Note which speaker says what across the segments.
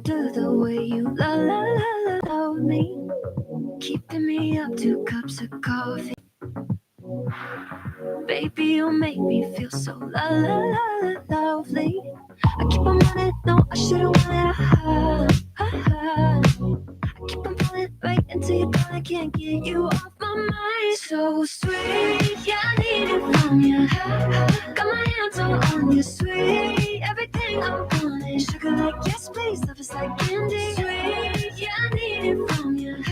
Speaker 1: after the way you love me, keeping me up 2 cups of coffee. Baby, you make me feel so lovely. I keep on running, no, I should've wanted a keep on pulling right into your thought, I can't get you off my mind. So sweet, yeah, I need it from you. Got my hands all on you, sweet. Everything I want is sugar like yes, please. Love is like candy, sweet. Yeah, I need it from you.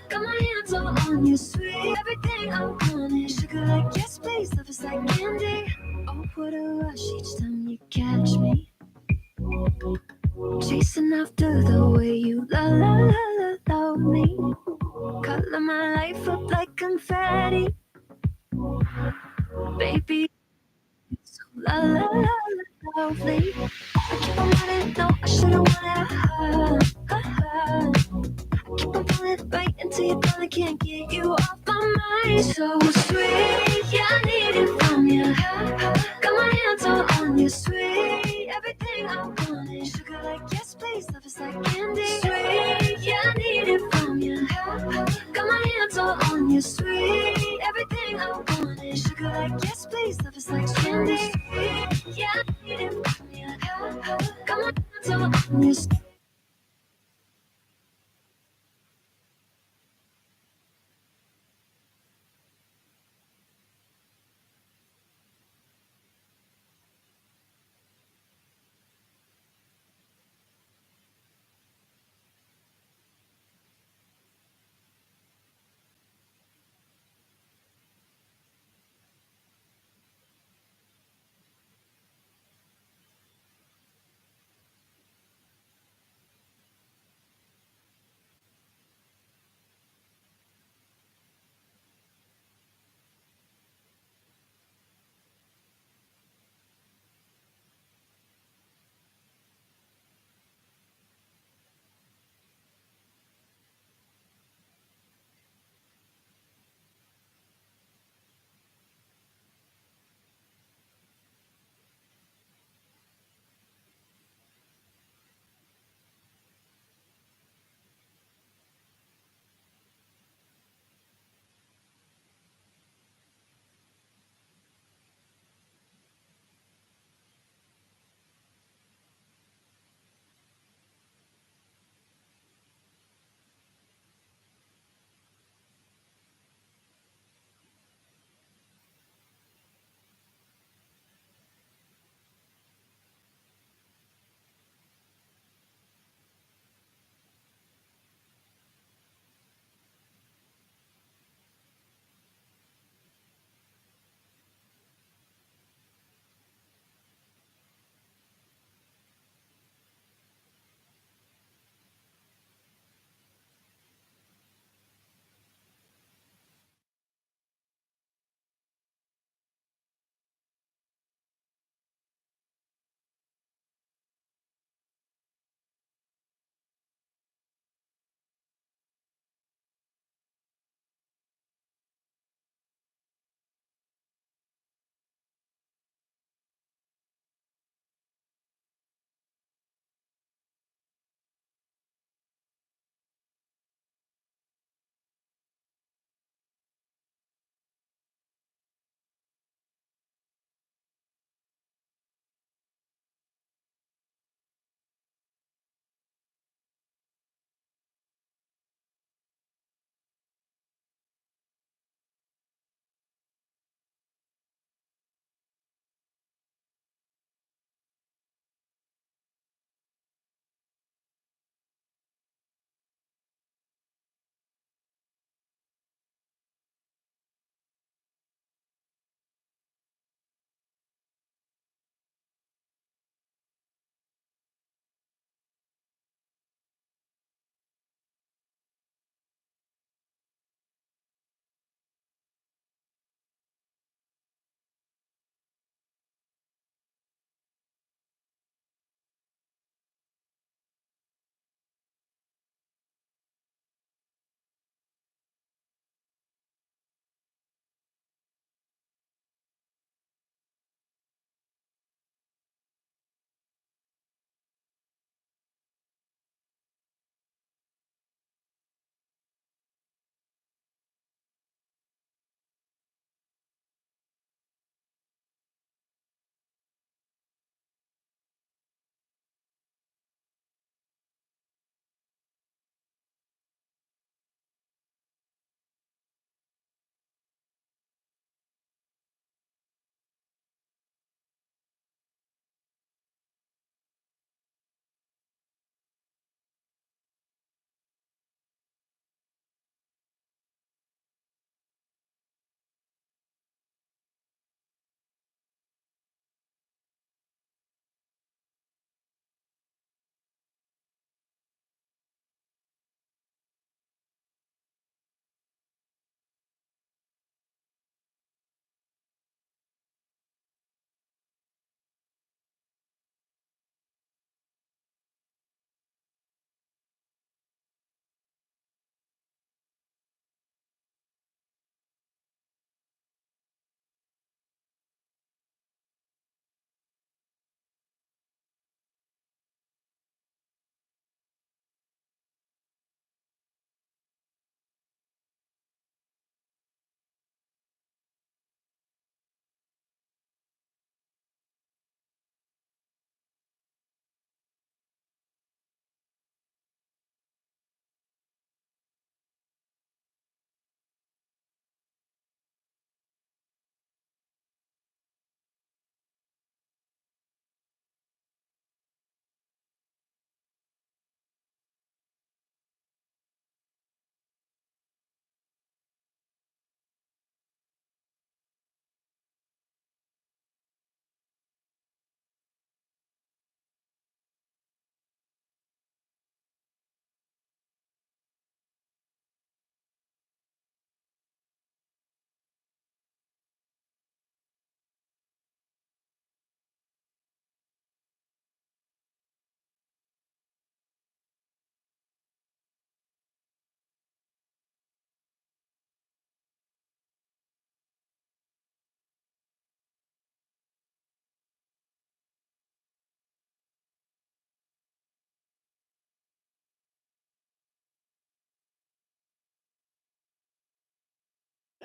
Speaker 1: Got my hands all on you, sweet. Everything I want is sugar like yes, please. Love is like candy. Oh, what a rush each time you catch me. Chasing after the way you love me. Color my life up like confetti. Baby, so lovely. I keep on running, no, I should've wanted a keep on pulling right into your thought, I can't get you off my mind. So sweet, yeah, I need it from you. Got my hands all on you, sweet. Everything I want is sugar like yes, please. Love is like candy, sweet. Yeah, I need it from you. Got my hands all on you, sweet. Everything I want is sugar like yes, please. Love is like candy, sweet. Yeah, I need it from you. Got my hands all on you.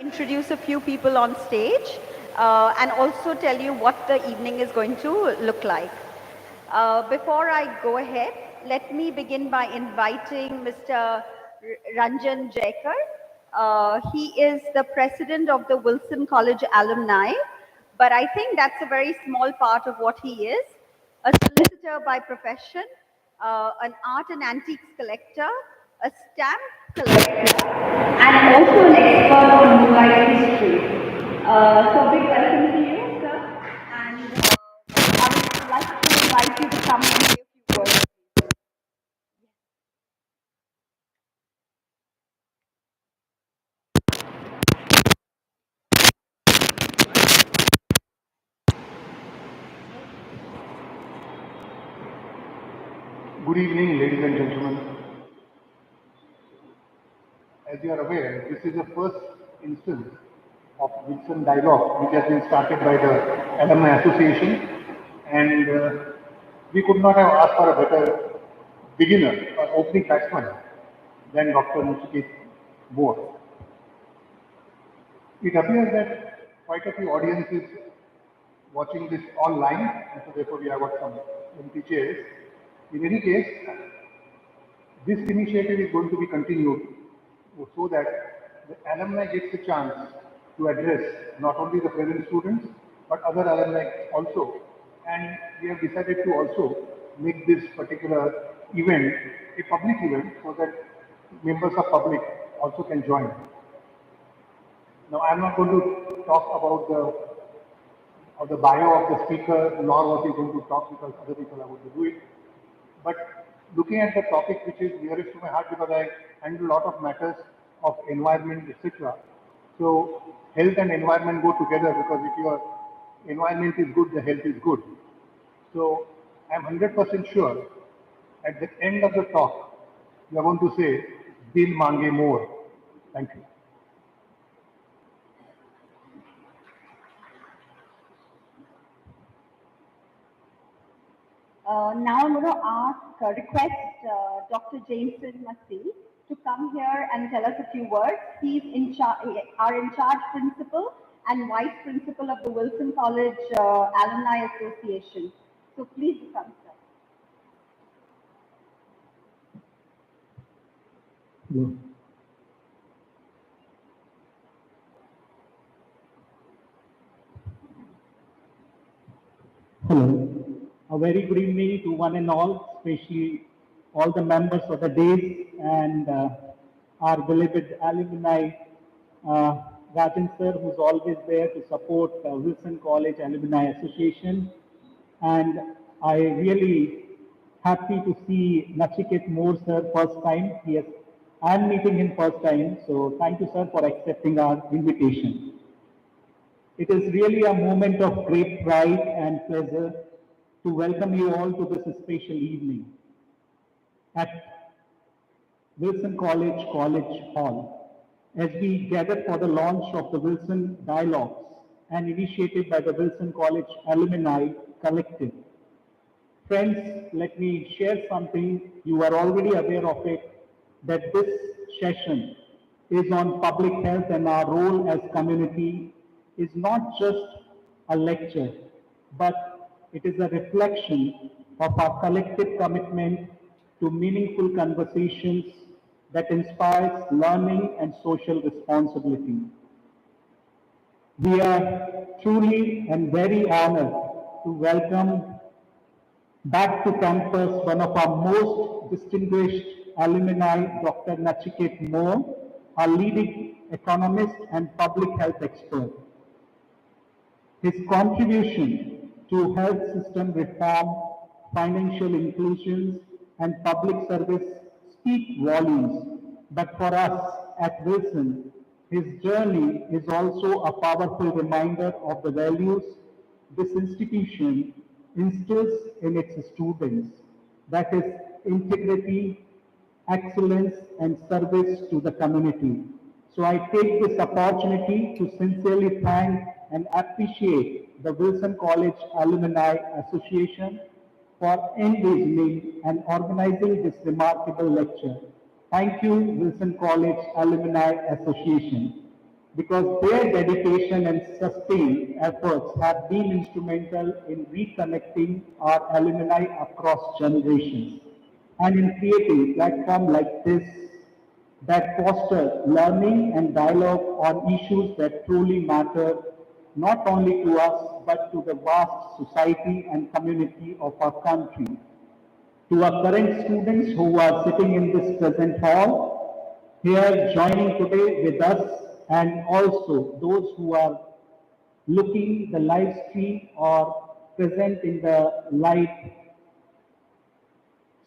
Speaker 2: Introduce a few people on stage and also tell you what the evening is going to look like. Before I go ahead, let me begin by inviting Mr. Ranjan Jaikar. He is the president of the Wilson College Alumni, but I think that's a very small part of what he is. A solicitor by profession, an art and antiques collector, a stamp collector, and also an expert on Mumbai history. So big welcome to you, sir. And I would like to invite you to come and say a few words.
Speaker 3: Good evening, ladies and gentlemen. As you are aware, this is the first instance of Wilson Dialogue, which has been started by the Alumni Association, and we could not have asked for a better beginner or opening batsman than Dr. Nachiket Mor. It appears that quite a few audiences watching this online, and so therefore we have got some empty chairs. In any case, this initiative is going to be continued so that the alumni gets a chance to address not only the present students but other alumni also. And we have decided to also make this particular event a public event so that members of public also can join. Now, I am not going to talk about the bio of the speaker, nor was he going to talk because other people are going to do it. But looking at the topic which is nearest to my heart because I handle a lot of matters of environment, etc. So health and environment go together because if your environment is good, the health is good. So I'm 100% sure at the end of the talk, you are going to say, Dil Mange More. Thank you.
Speaker 2: Now I'm going to request Dr. Jameson Massey to come here and tell us a few words. He's our in charge principal and vice principal of the Wilson College Alumni Association. So please come, sir.
Speaker 4: Yeah. Hello. A very good evening to one and all, especially all the members of the days and our beloved alumni, Rajan sir, who's always there to support Wilson College Alumni Association. And I really happy to see Nachiket Mor sir first time. Yes, I'm meeting him first time. So thank you, sir, for accepting our invitation. It is really a moment of great pride and pleasure to welcome you all to this special evening at Wilson College Hall as we gather for the launch of the Wilson Dialogues, an initiative by the Wilson College Alumni Collective. Friends, let me share something. You are already aware of it, that this session is on public health and our role as community is not just a lecture, but it is a reflection of our collective commitment to meaningful conversations that inspires learning and social responsibility. We are truly and very honored to welcome back to campus one of our most distinguished alumni, Dr. Nachiket Mor, a leading economist and public health expert. His contribution to health system reform, financial inclusion, and public service speak volumes. But for us at Wilson, his journey is also a powerful reminder of the values this institution instills in its students, that is, integrity, excellence, and service to the community. So I take this opportunity to sincerely thank and appreciate the Wilson College Alumni Association for engaging and organizing this remarkable lecture. Thank you, Wilson College Alumni Association. because their dedication and sustained efforts have been instrumental in reconnecting our alumni across generations and in creating platforms like this that foster learning and dialogue on issues that truly matter not only to us but to the vast society and community of our country. To our current students who are sitting in this present hall, here joining today with us, and also those who are looking the live stream or present in the live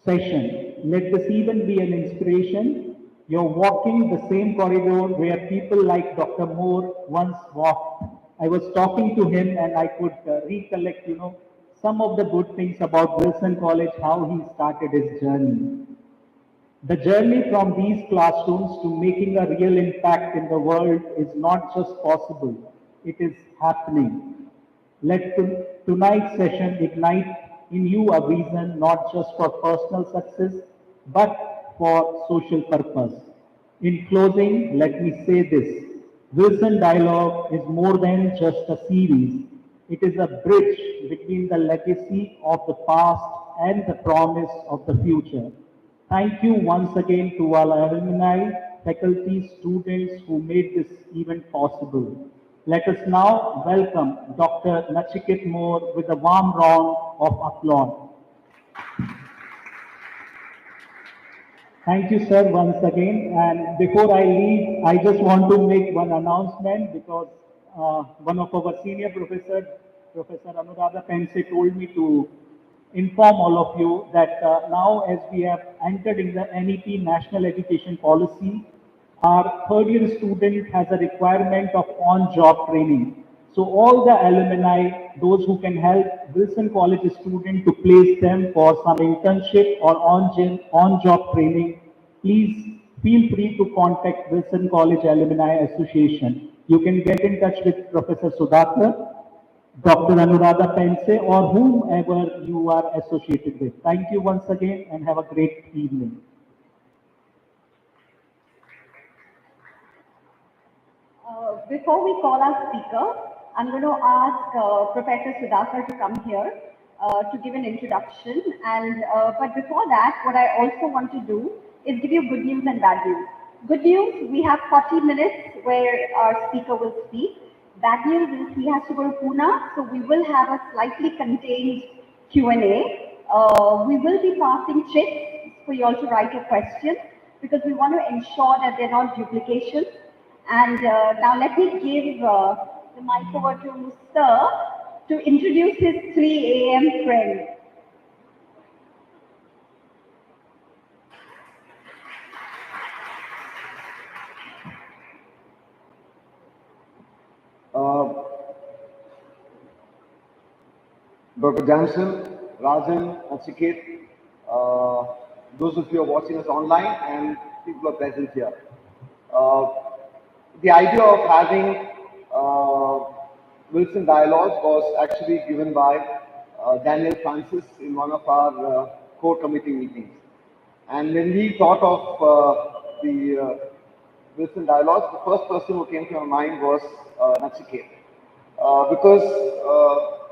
Speaker 4: session. Let this even be an inspiration. You're walking the same corridor where people like Dr. Moore once walked. I was talking to him and I could recollect, some of the good things about Wilson College, how he started his journey. The journey from these classrooms to making a real impact in the world is not just possible, it is happening. Let tonight's session ignite in you a vision not just for personal success, but for social purpose. In closing, let me say this. Wilson Dialogue is more than just a series. It is a bridge between the legacy of the past and the promise of the future. Thank you once again to all alumni, faculty, students who made this event possible. Let us now welcome Dr. Nachiket Mor with a warm round of applause. Thank you, sir, once again. And before I leave, I just want to make one announcement because one of our senior professors, Professor Anuradha Pense, told me to inform all of you that now as we have entered in the NEP National Education Policy, our third year student has a requirement of on-job training. So all the alumni, those who can help Wilson College student to place them for some internship or on-job training, please feel free to contact Wilson College Alumni Association. You can get in touch with Professor Sudhakar, Dr. Anuradha Pense, or whomever you are associated with. Thank you once again and have a great evening.
Speaker 2: Before we call our speaker, I'm going to ask Professor Sudhakar to come here to give an introduction. But before that, what I also want to do is give you good news and bad news. Good news, we have 40 minutes where our speaker will speak. Bad news is he has to go to Pune, so we will have a slightly contained Q&A. We will be passing checks for you all to write your questions because we want to ensure that they're not duplications. And now let me give the mic over to Sir to introduce his 3 a.m. friend.
Speaker 5: Dr. Jansen, Rajan, Nachiket, those of you who are watching us online and people who are present here. The idea of having Wilson Dialogues was actually given by Daniel Francis in one of our core committee meetings. And when we thought of the Wilson Dialogues, the first person who came to my mind was Nachiket. Because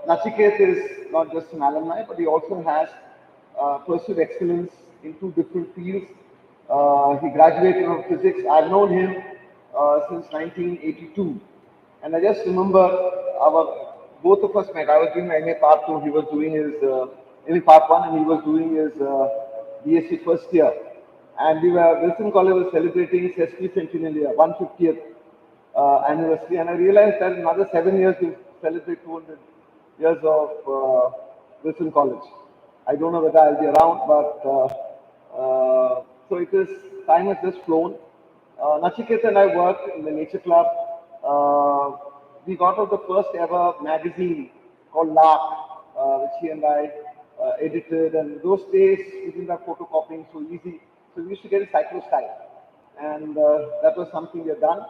Speaker 5: Nachiket is not just an alumni, but he also has pursued excellence in 2 different fields. He graduated from physics. I've known him since 1982. And I just remember both of us met. I was doing my MA Part 2, he was doing his MA Part 1, and he was doing his BSc first year. And Wilson College was celebrating its sesquicentennial year, 150th anniversary. And I realized that in another 7 years we'll celebrate 200 years of Wilson College. I don't know whether I'll be around, but so it is, time has just flown. Nachiket and I worked in the Nature Club. We got out the first ever magazine called Lark, which he and I edited. And those days, we didn't have photocopying so easy. So we used to get a cyclostyle. And that was something we had done.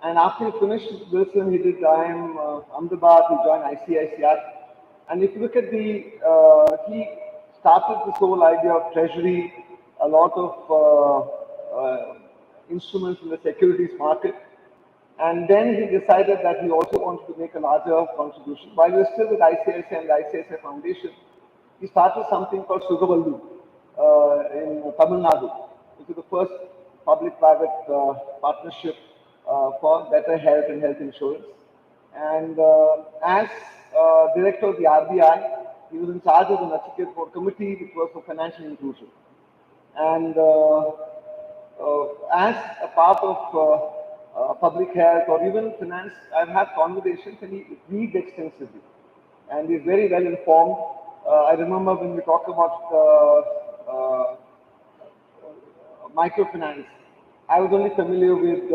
Speaker 5: And after he finished Wilson, he did IIM Ahmedabad, he joined ICICI. And if you look at he started this whole idea of treasury, a lot of instruments in the securities market. And then he decided that he also wanted to make a larger contribution. While he was still with ICICI and the ICICI Foundation, he started something called Sugavallu in Tamil Nadu, which is the first public-private partnership for better health and health insurance. And as director of the RBI, he was in charge of the Nachiket Mor committee, which was for financial inclusion. And as a part of public health or even finance, I've had conversations and he reads extensively and he's very well informed. I remember when we talk about microfinance, I was only familiar with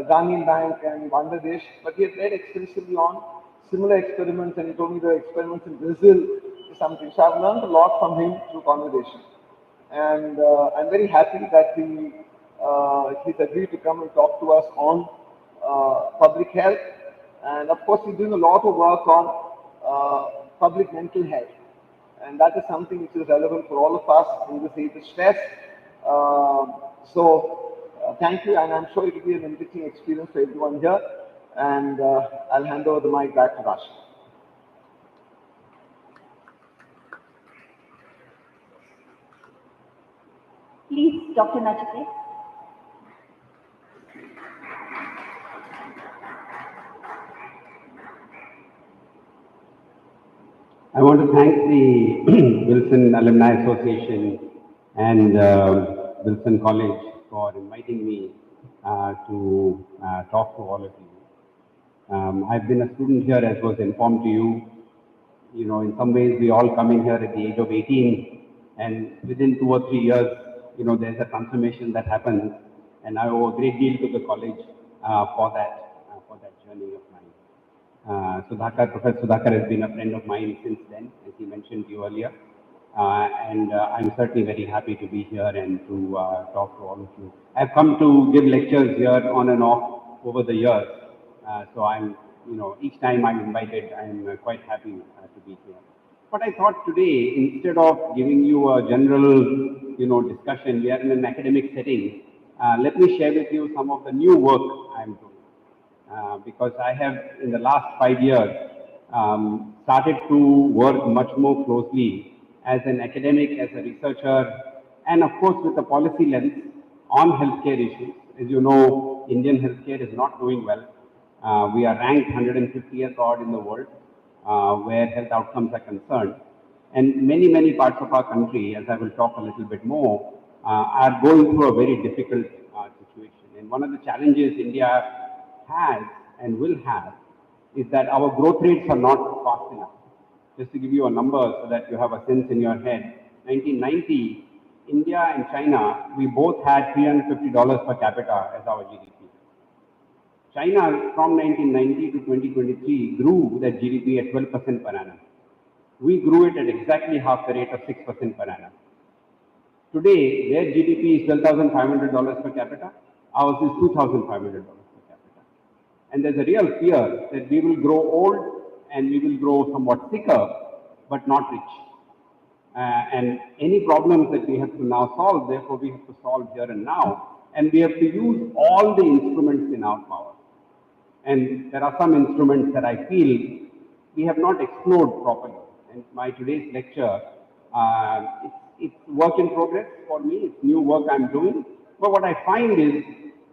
Speaker 5: Grameen Bank and Bangladesh, but he had read extensively on similar experiments and he told me the experiments in Brazil is something. So I've learned a lot from him through conversation. And I'm very happy that he's agreed to come and talk to us on public health. And of course, he's doing a lot of work on public mental health. And that is something which is relevant for all of us in this age of stress. Thank you, and I'm sure it will be an enriching experience for everyone here. And I'll hand over the mic back to Raj.
Speaker 2: Please, Dr. Nachiket.
Speaker 6: I want to thank the Wilson Alumni Association and Wilson College for inviting me to talk to all of you. I've been a student here, as was informed to you. You know, in some ways, we all come in here at the age of 18, and within 2 or 3 years, you know, there's a transformation that happens, and I owe a great deal to the college for that journey of mine. Professor Sudhakar has been a friend of mine since then, as he mentioned to you earlier. And I'm certainly very happy to be here and to talk to all of you. I've come to give lectures here on and off over the years. So I'm, you know, each time I'm invited, I'm quite happy to be here. But I thought today, instead of giving you a general, you know, discussion, we are in an academic setting. Let me share with you some of the new work I'm doing. Because I have, in the last 5 years, started to work much more closely as an academic, as a researcher, and of course with a policy lens on healthcare issues. As you know, Indian healthcare is not doing well. We are ranked 150th odd in the world where health outcomes are concerned. And many parts of our country, as I will talk a little bit more, are going through a very difficult situation. And one of the challenges India has and will have is that our growth rates are not fast enough. Just to give you a number so that you have a sense in your head, 1990, India and China, we both had $350 per capita as our GDP. China, from 1990 to 2023, grew that GDP at 12% per annum. We grew it at exactly half the rate of 6% per annum. Today, their GDP is $12,500 per capita. Ours is $2,500 per capita. And there's a real fear that we will grow old and we will grow somewhat sicker, but not rich. And any problems that we have to now solve, therefore we have to solve here and now. And we have to use all the instruments in our power. And there are some instruments that I feel we have not explored properly. And my today's lecture, it's work in progress for me. It's new work I'm doing. But what I find is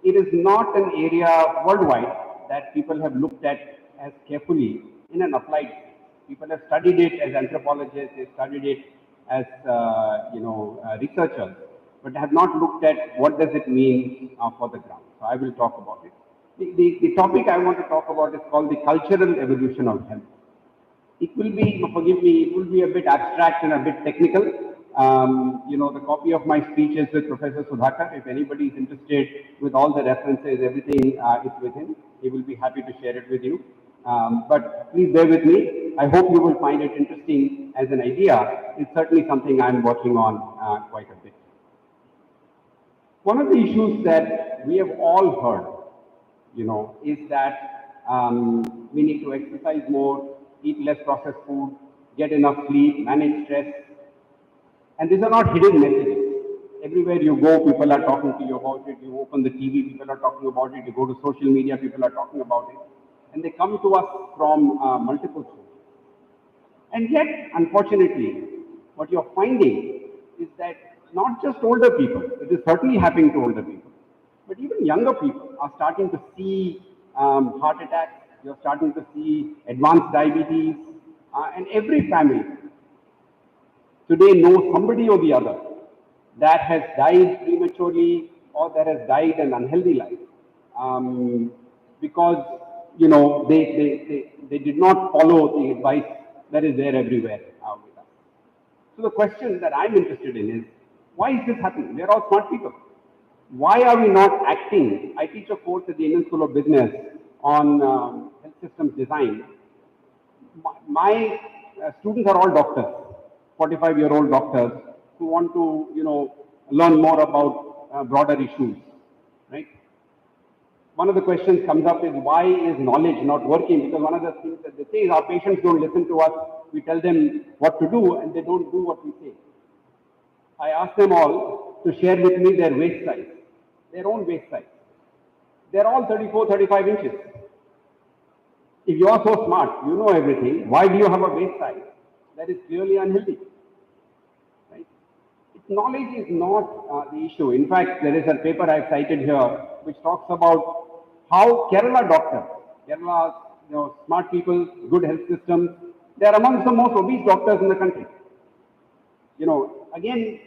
Speaker 6: it is not an area worldwide that people have looked at as carefully in an applied sense. People have studied it as anthropologists, they've studied it as researchers, but have not looked at what does it mean for the ground. So I will talk about it. The topic I want to talk about is called the cultural evolution of health. It will be, forgive me, it will be a bit abstract and a bit technical. The copy of my speech is with Professor Sudhakar. If anybody is interested with all the references, everything is with him. He will be happy to share it with you. But please bear with me. I hope you will find it interesting as an idea. It's certainly something I'm working on quite a bit. One of the issues that we have all heard, is that we need to exercise more, eat less processed food, get enough sleep, manage stress. And these are not hidden messages. Every everywhere you go, people are talking to you about it. You open the TV, people are talking about it. You go to social media, people are talking about it. And they come to us from multiple sources. And yet, unfortunately, what you're finding is that not just older people, it is certainly happening to older people, but even younger people are starting to see heart attacks, you're starting to see advanced diabetes, and every family today knows somebody or the other that has died prematurely or that has died an unhealthy life because they did not follow the advice that is there everywhere with us. So the question that I'm interested in is, why is this happening? They're all smart people. Why are we not acting? I teach a course at the Indian School of Business on health systems design. My students are all doctors, 45-year-old doctors who want to, learn more about broader issues, right? One of the questions comes up is, why is knowledge not working? Because one of the things that they say is our patients don't listen to us. We tell them what to do and they don't do what we say. I ask them all to share with me their waist size, their own waist size. They're all 34, 35 inches. If you are so smart, you know everything, why do you have a waist size that is clearly unhealthy? Right? Knowledge is not the issue. In fact, there is a paper I've cited here which talks about how Kerala doctors, Kerala's smart people, good health systems, they are amongst the most obese doctors in the country. Again,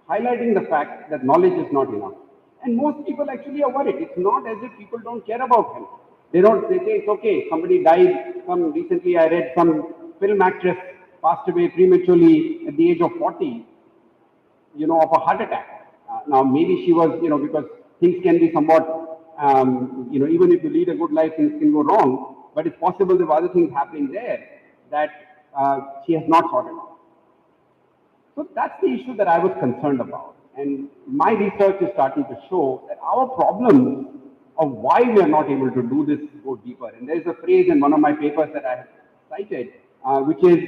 Speaker 6: highlighting the fact that knowledge is not enough. And most people actually are worried. It's not as if people don't care about health. They say it's okay. Somebody died. Recently I read some film actress passed away prematurely at the age of 40, of a heart attack. Now maybe she was, because things can be somewhat, even if you lead a good life, things can go wrong. But it's possible there were other things happening there that she has not sorted out. So that's the issue that I was concerned about. And my research is starting to show that our problems of why we are not able to do this go deeper. And there is a phrase in one of my papers that I have cited, which is,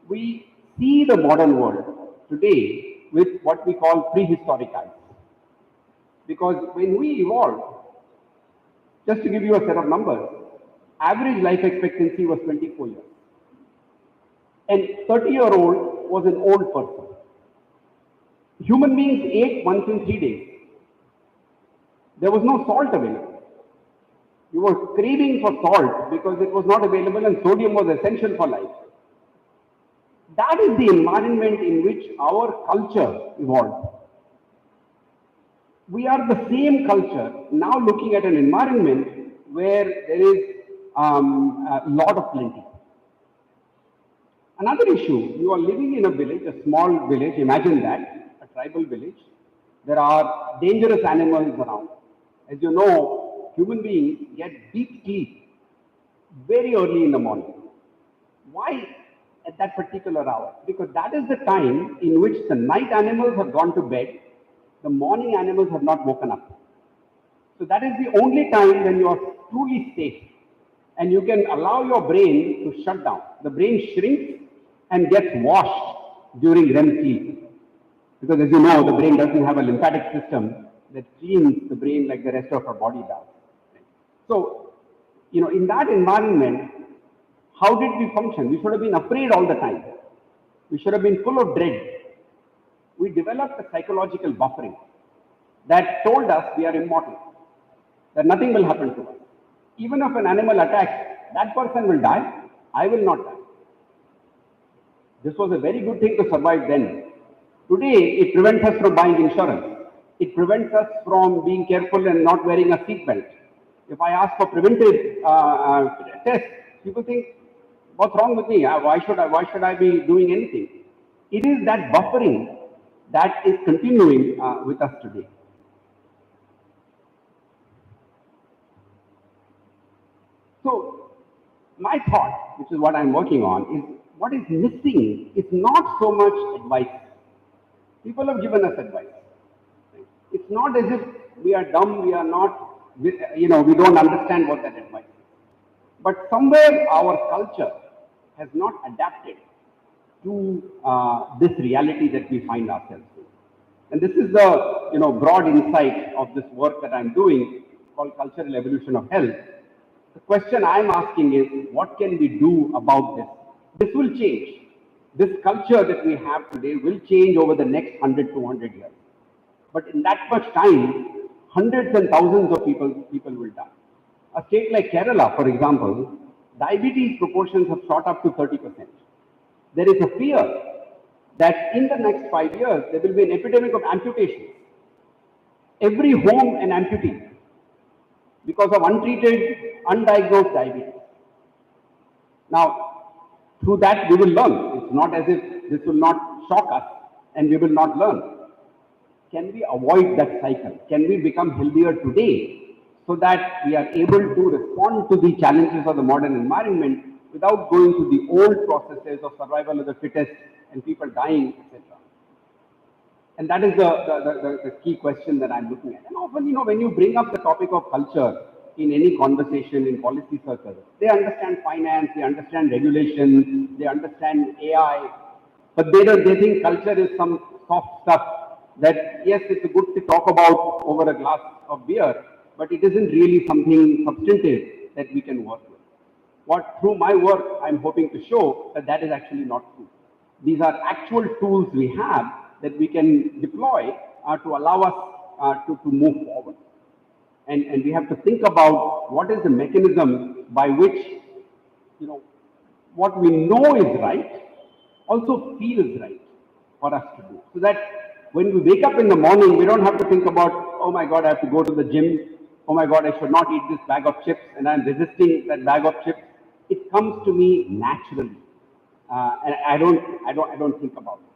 Speaker 6: we see the modern world today with what we call prehistoric eyes. Because when we evolved, just to give you a set of numbers, average life expectancy was 24 years. And 30-year-old was an old person. Human beings ate once in 3 days. There was no salt available. You were craving for salt because it was not available and sodium was essential for life. That is the environment in which our culture evolved. We are the same culture now looking at an environment where there is a lot of plenty. Another issue, you are living in a village, a small village, imagine that, a tribal village. There are dangerous animals around. As you know, human beings get deep sleep very early in the morning. Why at that particular hour? Because that is the time in which the night animals have gone to bed, the morning animals have not woken up. So that is the only time when you are truly safe and you can allow your brain to shut down. The brain shrinks and gets washed during REM sleep. Because as you know, the brain doesn't have a lymphatic system that cleans the brain like the rest of our body does. So, in that environment, how did we function? We should have been afraid all the time. We should have been full of dread. We developed a psychological buffering that told us we are immortal, that nothing will happen to us. Even if an animal attacks, that person will die, I will not die. This was a very good thing to survive then. Today, it prevents us from buying insurance. It prevents us from being careful and not wearing a seatbelt. If I ask for preventive tests, people think, what's wrong with me? Why should I be doing anything? It is that buffering that is continuing with us today. So, my thought, which is what I'm working on, is what is missing is not so much advice. People have given us advice. It's not as if we are dumb, we are not, we don't understand what that advice is. But somewhere our culture has not adapted to this reality that we find ourselves in. And this is the broad insight of this work that I'm doing called Cultural Evolution of Health. The question I'm asking is, what can we do about this? This will change. This culture that we have today will change over the next 100, 200 years. But in that much time, hundreds and thousands of people will die. A state like Kerala, for example, diabetes proportions have shot up to 30%. There is a fear that in the next 5 years, there will be an epidemic of amputations. Every home an amputee because of untreated, undiagnosed diabetes. Now, through that we will learn. It's not as if this will not shock us and we will not learn. Can we avoid that cycle? Can we become healthier today so that we are able to respond to the challenges of the modern environment without going through the old processes of survival of the fittest and people dying, etc.? And that is the key question that I'm looking at. And often, when you bring up the topic of culture in any conversation in policy circles, they understand finance, they understand regulation, they understand AI, but they think culture is some soft stuff that, yes, it's good to talk about over a glass of beer, but it isn't really something substantive that we can work with. Through my work, I'm hoping to show that is actually not true. These are actual tools we have that we can deploy to allow us to move forward. And we have to think about what is the mechanism by which, what we know is right also feels right for us to do. So that when we wake up in the morning, we don't have to think about, oh my God, I have to go to the gym. Oh my God, I should not eat this bag of chips, and I'm resisting that bag of chips. It comes to me naturally, and I don't think about it.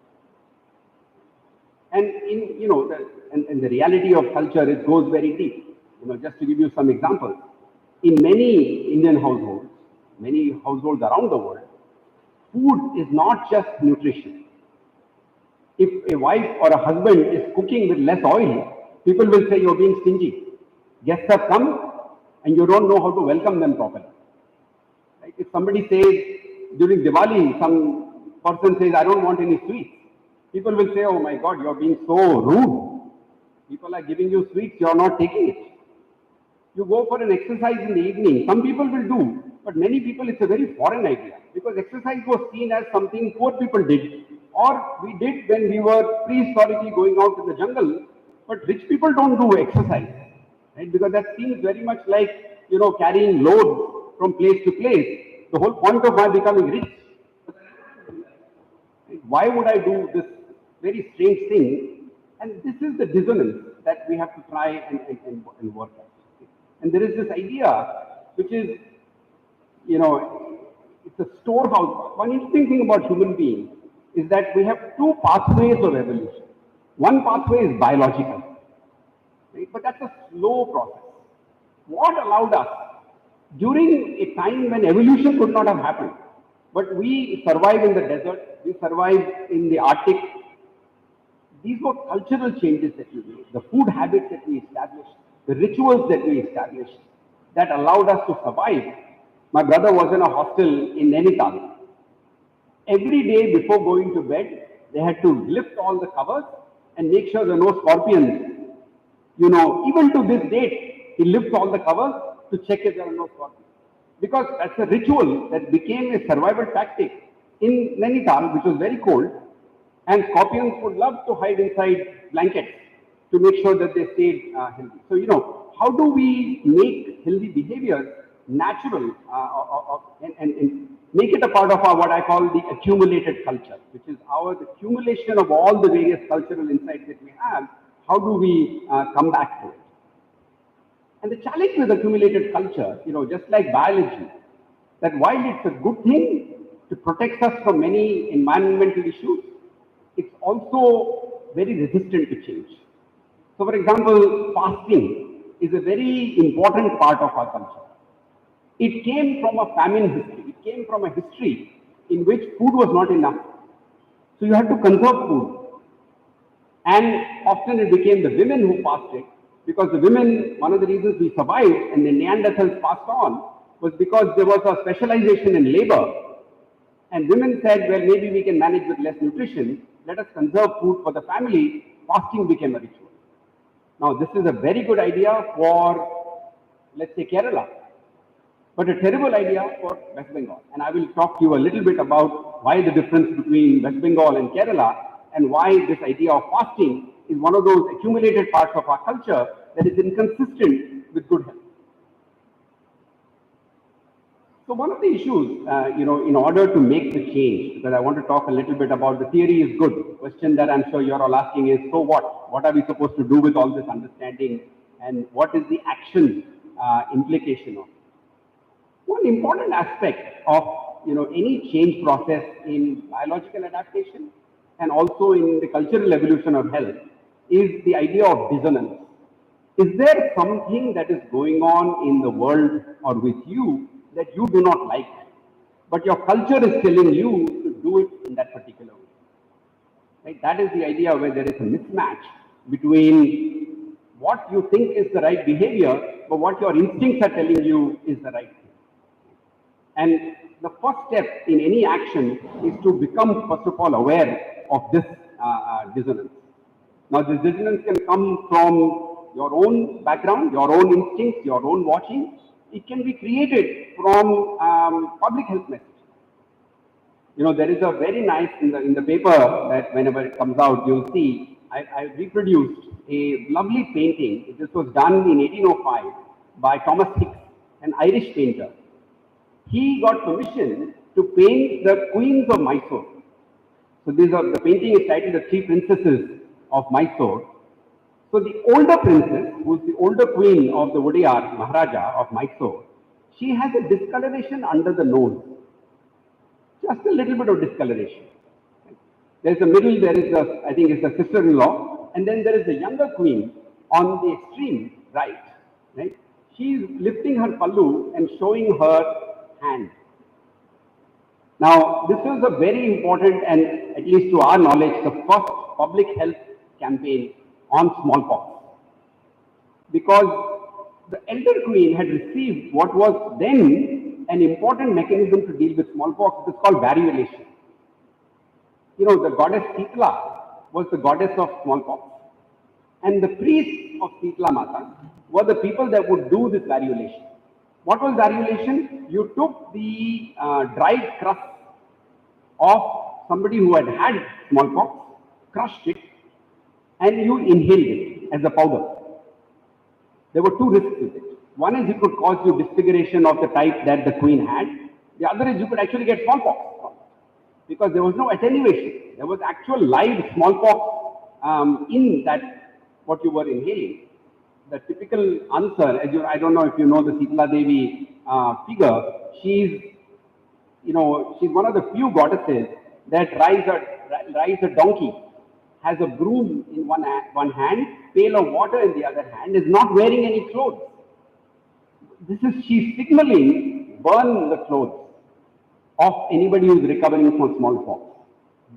Speaker 6: And in the reality of culture, it goes very deep. Just to give you some examples, in many Indian households, many households around the world, food is not just nutrition. If a wife or a husband is cooking with less oil, people will say you're being stingy. Guests have come and you don't know how to welcome them properly. Right? If somebody says during Diwali, some person says, I don't want any sweets, people will say, oh my God, you're being so rude. People are giving you sweets, you're not taking it. You go for an exercise in the evening, some people will do, but many people it's a very foreign idea because exercise was seen as something poor people did, or we did when we were prehistorically going out in the jungle, but rich people don't do exercise, right? Because that seems very much like, carrying loads from place to place. The whole point of my becoming rich. Why would I do this very strange thing? And this is the dissonance that we have to try and work at. And there is this idea, which is, it's a storehouse. One interesting thing about human beings is that we have two pathways of evolution. One pathway is biological, right? But that's a slow process. What allowed us, during a time when evolution could not have happened, but we survived in the desert, we survived in the Arctic. These were cultural changes that we made, the food habits that we established, the rituals that we established that allowed us to survive. My brother was in a hostel in Nainital. Every day before going to bed, they had to lift all the covers and make sure there are no scorpions. Even to this date, he lifts all the covers to check if there are no scorpions. Because that's a ritual that became a survival tactic in Nainital, which was very cold, and scorpions would love to hide inside blankets to make sure that they stayed healthy. So, how do we make healthy behaviors natural and make it a part of our, what I call the accumulated culture, which is the accumulation of all the various cultural insights that we have. How do we come back to it? And the challenge with accumulated culture, just like biology, that while it's a good thing to protect us from many environmental issues, it's also very resistant to change. So, for example, fasting is a very important part of our culture. It came from a famine history. It came from a history in which food was not enough. So you had to conserve food. And often it became the women who fasted, because the women, one of the reasons we survived and the Neanderthals passed on was because there was a specialization in labor. And women said, well, maybe we can manage with less nutrition. Let us conserve food for the family fasting became a ritual. Now, this is a very good idea for, let's say, Kerala, but a terrible idea for West Bengal. And I will talk to you a little bit about why the difference between West Bengal and Kerala and why this idea of fasting is one of those accumulated parts of our culture that is inconsistent with good health. So one of the issues, in order to make the change, because I want to talk a little bit about the theory is good. The question that I'm sure you're all asking is, so what? What are we supposed to do with all this understanding, and what is the action implication of it? One important aspect of any change process in biological adaptation and also in the cultural evolution of health is the idea of dissonance. Is there something that is going on in the world or with you that you do not like, but your culture is telling you to do it in that particular way? Right? That is the idea where there is a mismatch between what you think is the right behavior, but what your instincts are telling you is the right thing. And the first step in any action is to become, first of all, aware of this dissonance. Now, this dissonance can come from your own background, your own instincts, your own watching. It can be created from public health messages. There is a very nice, in the paper that whenever it comes out, you'll see, I reproduced a lovely painting. This was done in 1805 by Thomas Hicks, an Irish painter. He got permission to paint the queens of Mysore. So the painting is titled The Three Princesses of Mysore. So the older princess, who is the older queen of the Wodeyar Maharaja of Mysore, she has a discoloration under the nose. Just a little bit of discoloration. There's a middle, I think it's the sister-in-law, and then there is the younger queen on the extreme right. She's lifting her pallu and showing her hand. Now, this was a very important and, at least to our knowledge, the first public health campaign on smallpox. Because the elder queen had received what was then an important mechanism to deal with smallpox. It's called variolation. The goddess Sitla was the goddess of smallpox. And the priests of Sitla Mata were the people that would do this variolation. What was variolation? You took the dried crust of somebody who had had smallpox, crushed it, and you inhaled it as a powder. There were two risks with it. One is it could cause you disfiguration of the type that the queen had. The other is you could actually get smallpox because there was no attenuation. There was actual live smallpox in that what you were inhaling. The typical answer, I don't know if you know the Sitla Devi figure, she's one of the few goddesses that rides a donkey, has a broom in one hand, pail of water in the other hand, is not wearing any clothes. She's signaling, burn the clothes of anybody who's recovering from smallpox.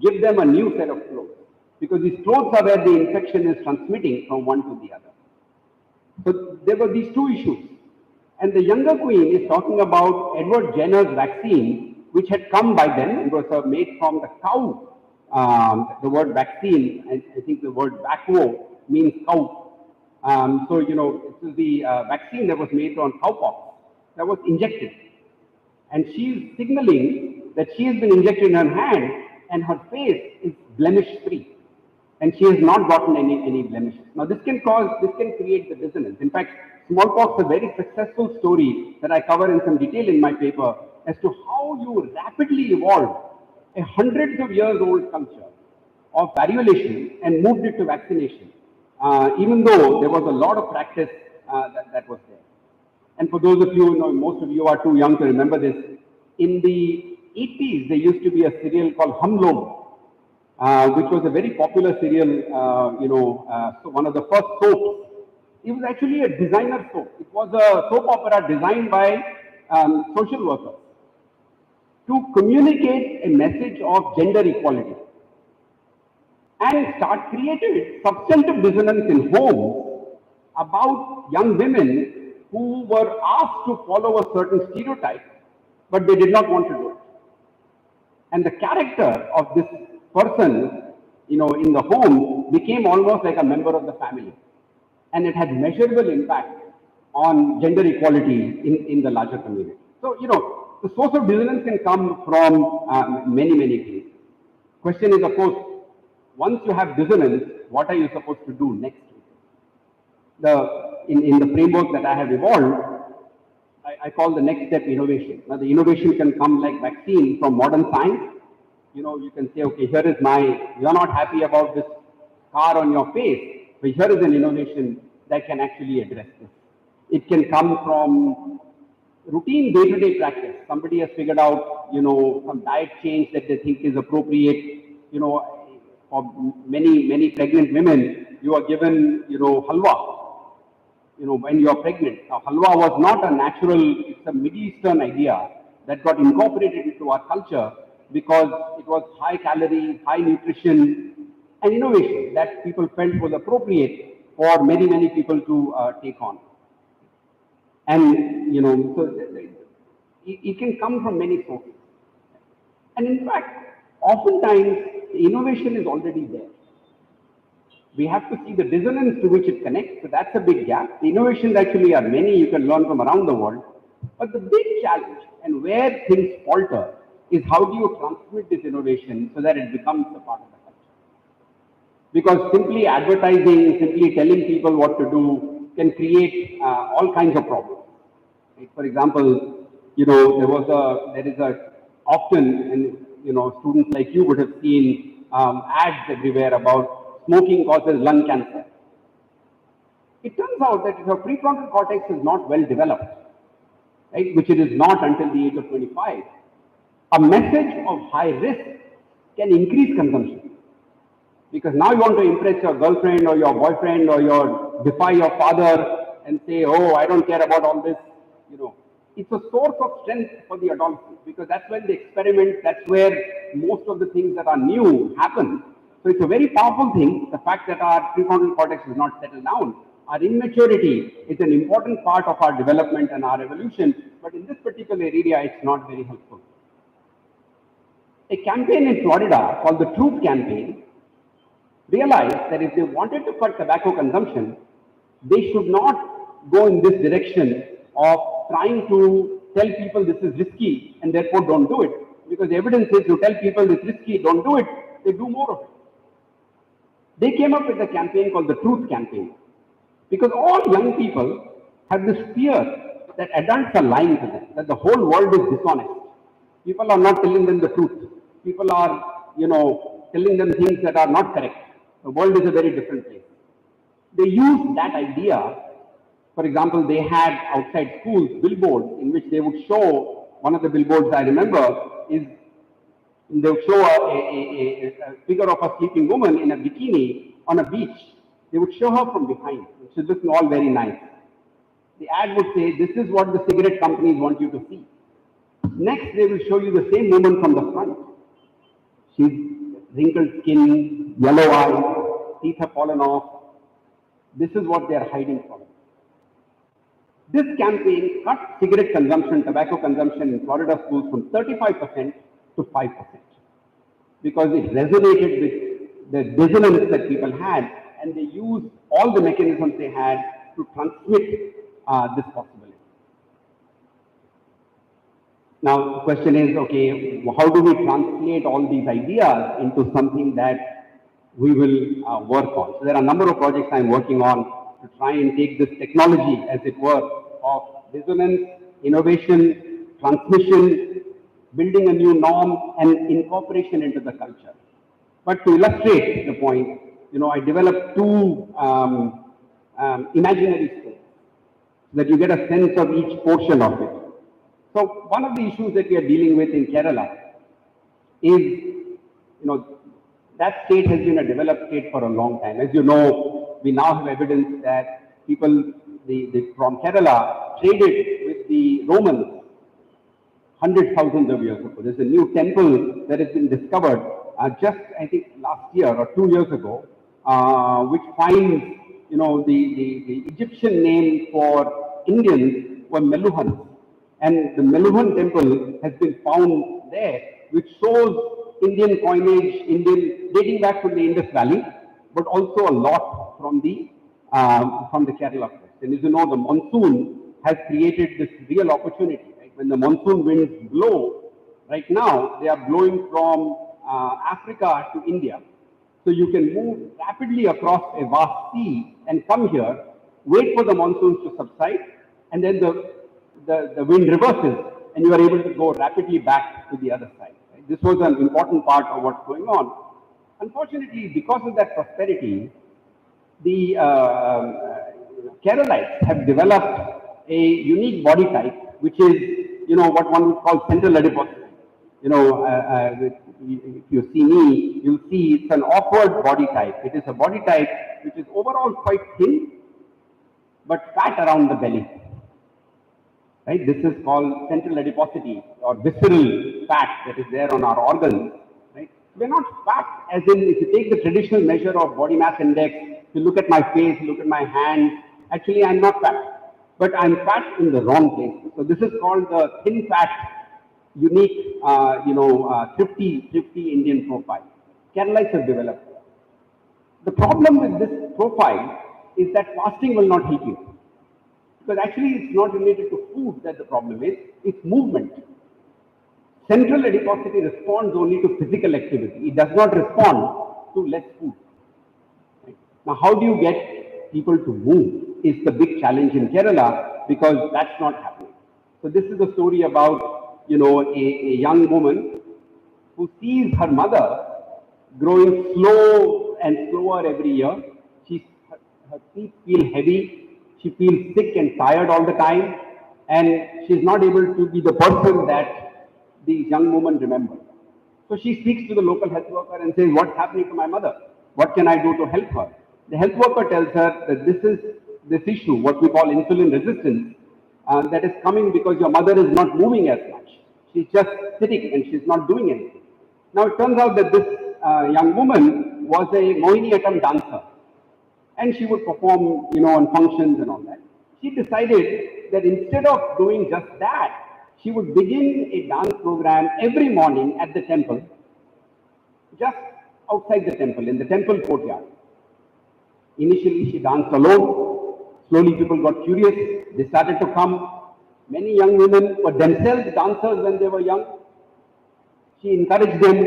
Speaker 6: Give them a new set of clothes, because these clothes are where the infection is transmitting from one to the other. So there were these two issues. And the younger queen is talking about Edward Jenner's vaccine, which had come by then. It was made from the cow. The word vaccine, I think the word vacuo means cow. So, this is the vaccine that was made on cowpox that was injected. And she's signaling that she has been injected in her hand and her face is blemish-free. And she has not gotten any blemishes. Now, this can create the dissonance. In fact, smallpox is a very successful story that I cover in some detail in my paper as to how you rapidly evolved a hundreds of years old culture of variolation and moved it to vaccination, even though there was a lot of practice that was there. And for those of you, most of you are too young to remember this. In the 80s, there used to be a cereal called Hum Log, which was a very popular cereal, so one of the first soaps. It was actually a designer soap. It was a soap opera designed by social workers to communicate a message of gender equality and start creating substantive dissonance in homes about young women who were asked to follow a certain stereotype, but they did not want to do it. And the character of this person in the home became almost like a member of the family. And it had measurable impact on gender equality in the larger community. So, the source of dissonance can come from many, many things. Question is, of course, once you have dissonance, what are you supposed to do next? In the framework that I have evolved, I call the next step innovation. Now, the innovation can come like vaccine from modern science. You can say, okay, here is you're not happy about this scar on your face, but here is an innovation that can actually address this. It can come from routine day-to-day practice. Somebody has figured out, some diet change that they think is appropriate. For many pregnant women, you are given, halwa. When you are pregnant. Now, halwa was not a natural, it's a Middle Eastern idea that got incorporated into our culture because it was high calories, high nutrition, and innovation that people felt was appropriate for many, many people to take on. And, so it can come from many sources. And in fact, oftentimes, the innovation is already there. We have to see the dissonance to which it connects, so that's a big gap. The innovations actually are many, you can learn from around the world. But the big challenge and where things falter is how do you transmit this innovation so that it becomes a part of the culture. Because simply advertising, simply telling people what to do can create all kinds of problems. Like, for example, there is often, and students like you would have seen ads everywhere about smoking causes lung cancer. It turns out that if your prefrontal cortex is not well developed, right, which it is not until the age of 25, a message of high risk can increase consumption. Because now you want to impress your girlfriend or your boyfriend or defy your father and say, oh, I don't care about all this. It's a source of strength for the adolescent because that's when they experiment, that's where most of the things that are new happen. So it's a very powerful thing, the fact that our prefrontal cortex is not settled down. Our immaturity is an important part of our development and our evolution, but in this particular area, it's not very helpful. A campaign in Florida called the Truth Campaign realized that if they wanted to cut tobacco consumption, they should not go in this direction of trying to tell people this is risky and therefore don't do it. Because the evidence is you tell people it's risky, don't do it, they do more of it. They came up with a campaign called the Truth Campaign. Because all young people have this fear that adults are lying to them, that the whole world is dishonest. People are not telling them the truth. People are, telling them things that are not correct. The world is a very different place. They used that idea. For example, they had outside schools billboards in which they would show, one of the billboards I remember is they would show a figure of a sleeping woman in a bikini on a beach. They would show her from behind, which is looking all very nice. The ad would say, this is what the cigarette companies want you to see. Next, they will show you the same woman from the front. She's wrinkled skin, yellow eyes, teeth have fallen off. This is what they are hiding from. This campaign cut cigarette consumption, tobacco consumption in Florida schools from 35% to 5%. Because it resonated with the dissonance that people had, and they used all the mechanisms they had to transmit this possibility. Now, the question is, okay, how do we translate all these ideas into something that we will work on? So there are a number of projects I'm working on to try and take this technology, as it were, of dissonance, innovation, transmission, building a new norm, and incorporation into the culture. But to illustrate the point, I developed two imaginary states so that you get a sense of each portion of it. So one of the issues that we are dealing with in Kerala is, that state has been a developed state for a long time. As you know, we now have evidence that people from Kerala traded with the Romans hundreds, thousands of years ago. There's a new temple that has been discovered just, I think, last year or 2 years ago, which finds, the Egyptian name for Indians were Meluhans. And the Meluhan temple has been found there, which shows Indian coinage, Indian dating back from the Indus Valley, but also a lot from the Kerala coast. And as you know, the monsoon has created this real opportunity. Right? When the monsoon winds blow, right now they are blowing from Africa to India. So you can move rapidly across a vast sea and come here, wait for the monsoons to subside, and then the wind reverses, and you are able to go rapidly back to the other side. Right? This was an important part of what's going on. Unfortunately, because of that prosperity, the Keralites have developed a unique body type, which is, what one would call central adiposity. If you see me, you'll see it's an awkward body type. It is a body type which is overall quite thin, but fat around the belly. Right? This is called central adiposity or visceral fat that is there on our organs. Right? We're not fat as in, if you take the traditional measure of body mass index, you look at my face, you look at my hands, actually I'm not fat, but I'm fat in the wrong place. So this is called the thin fat, unique, thrifty Indian profile. Keralites have developed. The problem with this profile is that fasting will not help you. Because actually it's not related to food that the problem is, it's movement. Central adiposity responds only to physical activity. It does not respond to less food. Right? Now, how do you get people to move is the big challenge in Kerala, because that's not happening. So this is a story about, a young woman who sees her mother growing slow and slower every year. Her feet feel heavy. She feels sick and tired all the time, and she's not able to be the person that the young woman remembers. So she speaks to the local health worker and says, "What's happening to my mother? What can I do to help her?" The health worker tells her that this issue, what we call insulin resistance, that is coming because your mother is not moving as much. She's just sitting and she's not doing anything. Now it turns out that this young woman was a Mohiniyattam dancer, and she would perform, on functions and all that. She decided that instead of doing just that, she would begin a dance program every morning at the temple, just outside the temple, in the temple courtyard. Initially, she danced alone. Slowly, people got curious. They started to come. Many young women were themselves dancers when they were young. She encouraged them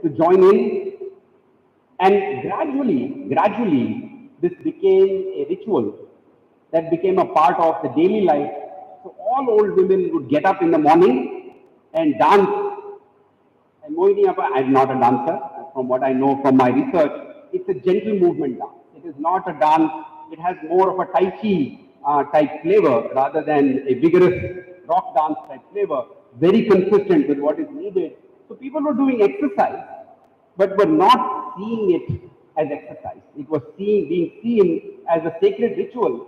Speaker 6: to join in, and gradually, this became a ritual that became a part of the daily life. So all old women would get up in the morning and dance. And Mohiniyattam, I'm not a dancer. From what I know from my research, it's a gentle movement dance. It is not a dance. It has more of a Tai Chi type flavor rather than a vigorous rock dance type flavor. Very consistent with what is needed. So people were doing exercise, but were not seeing it as exercise. It was being seen as a sacred ritual.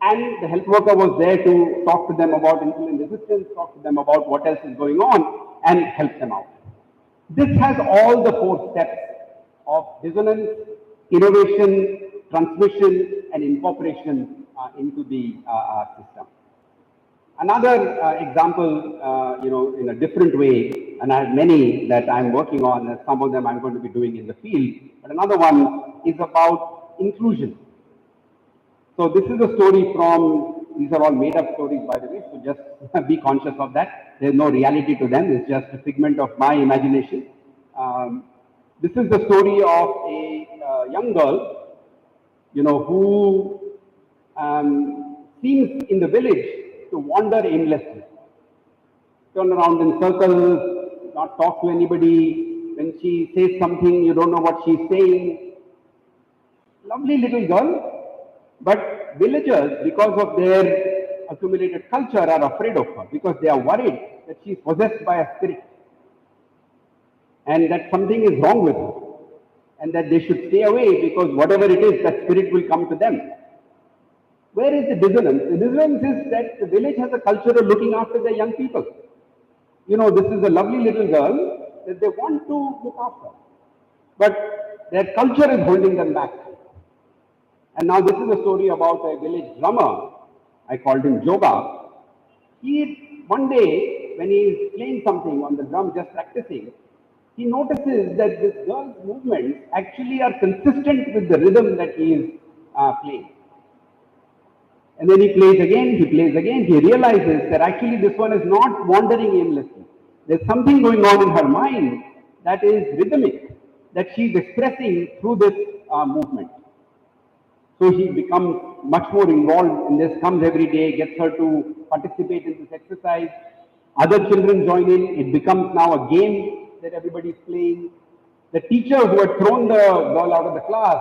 Speaker 6: And the health worker was there to talk to them about insulin resistance, talk to them about what else is going on, and help them out. This has all the 4 steps of dissonance, innovation, transmission, and incorporation into the system. Another example, in a different way, and I have many that I'm working on, some of them I'm going to be doing in the field, but another one is about inclusion. So this is a story from, these are all made up stories by the way, so just be conscious of that. There's no reality to them, it's just a figment of my imagination. This is the story of a young girl, who seems in the village to wander aimlessly. Turn around in circles, not talk to anybody. When she says something, you don't know what she's saying. Lovely little girl. But villagers, because of their accumulated culture, are afraid of her because they are worried that she is possessed by a spirit and that something is wrong with her and that they should stay away because whatever it is, that spirit will come to them. Where is the dissonance? The dissonance is that the village has a culture of looking after their young people. This is a lovely little girl that they want to look after, but their culture is holding them back. And now this is a story about a village drummer. I called him Joga. One day, when he is playing something on the drum, just practicing, he notices that this girl's movements actually are consistent with the rhythm that he is playing. And then he plays again, he plays again, he realizes that actually this one is not wandering aimlessly. There's something going on in her mind that is rhythmic, that she's expressing through this movement. So he becomes much more involved in this, comes every day, gets her to participate in this exercise. Other children join in, it becomes now a game that everybody is playing. The teacher who had thrown the girl out of the class,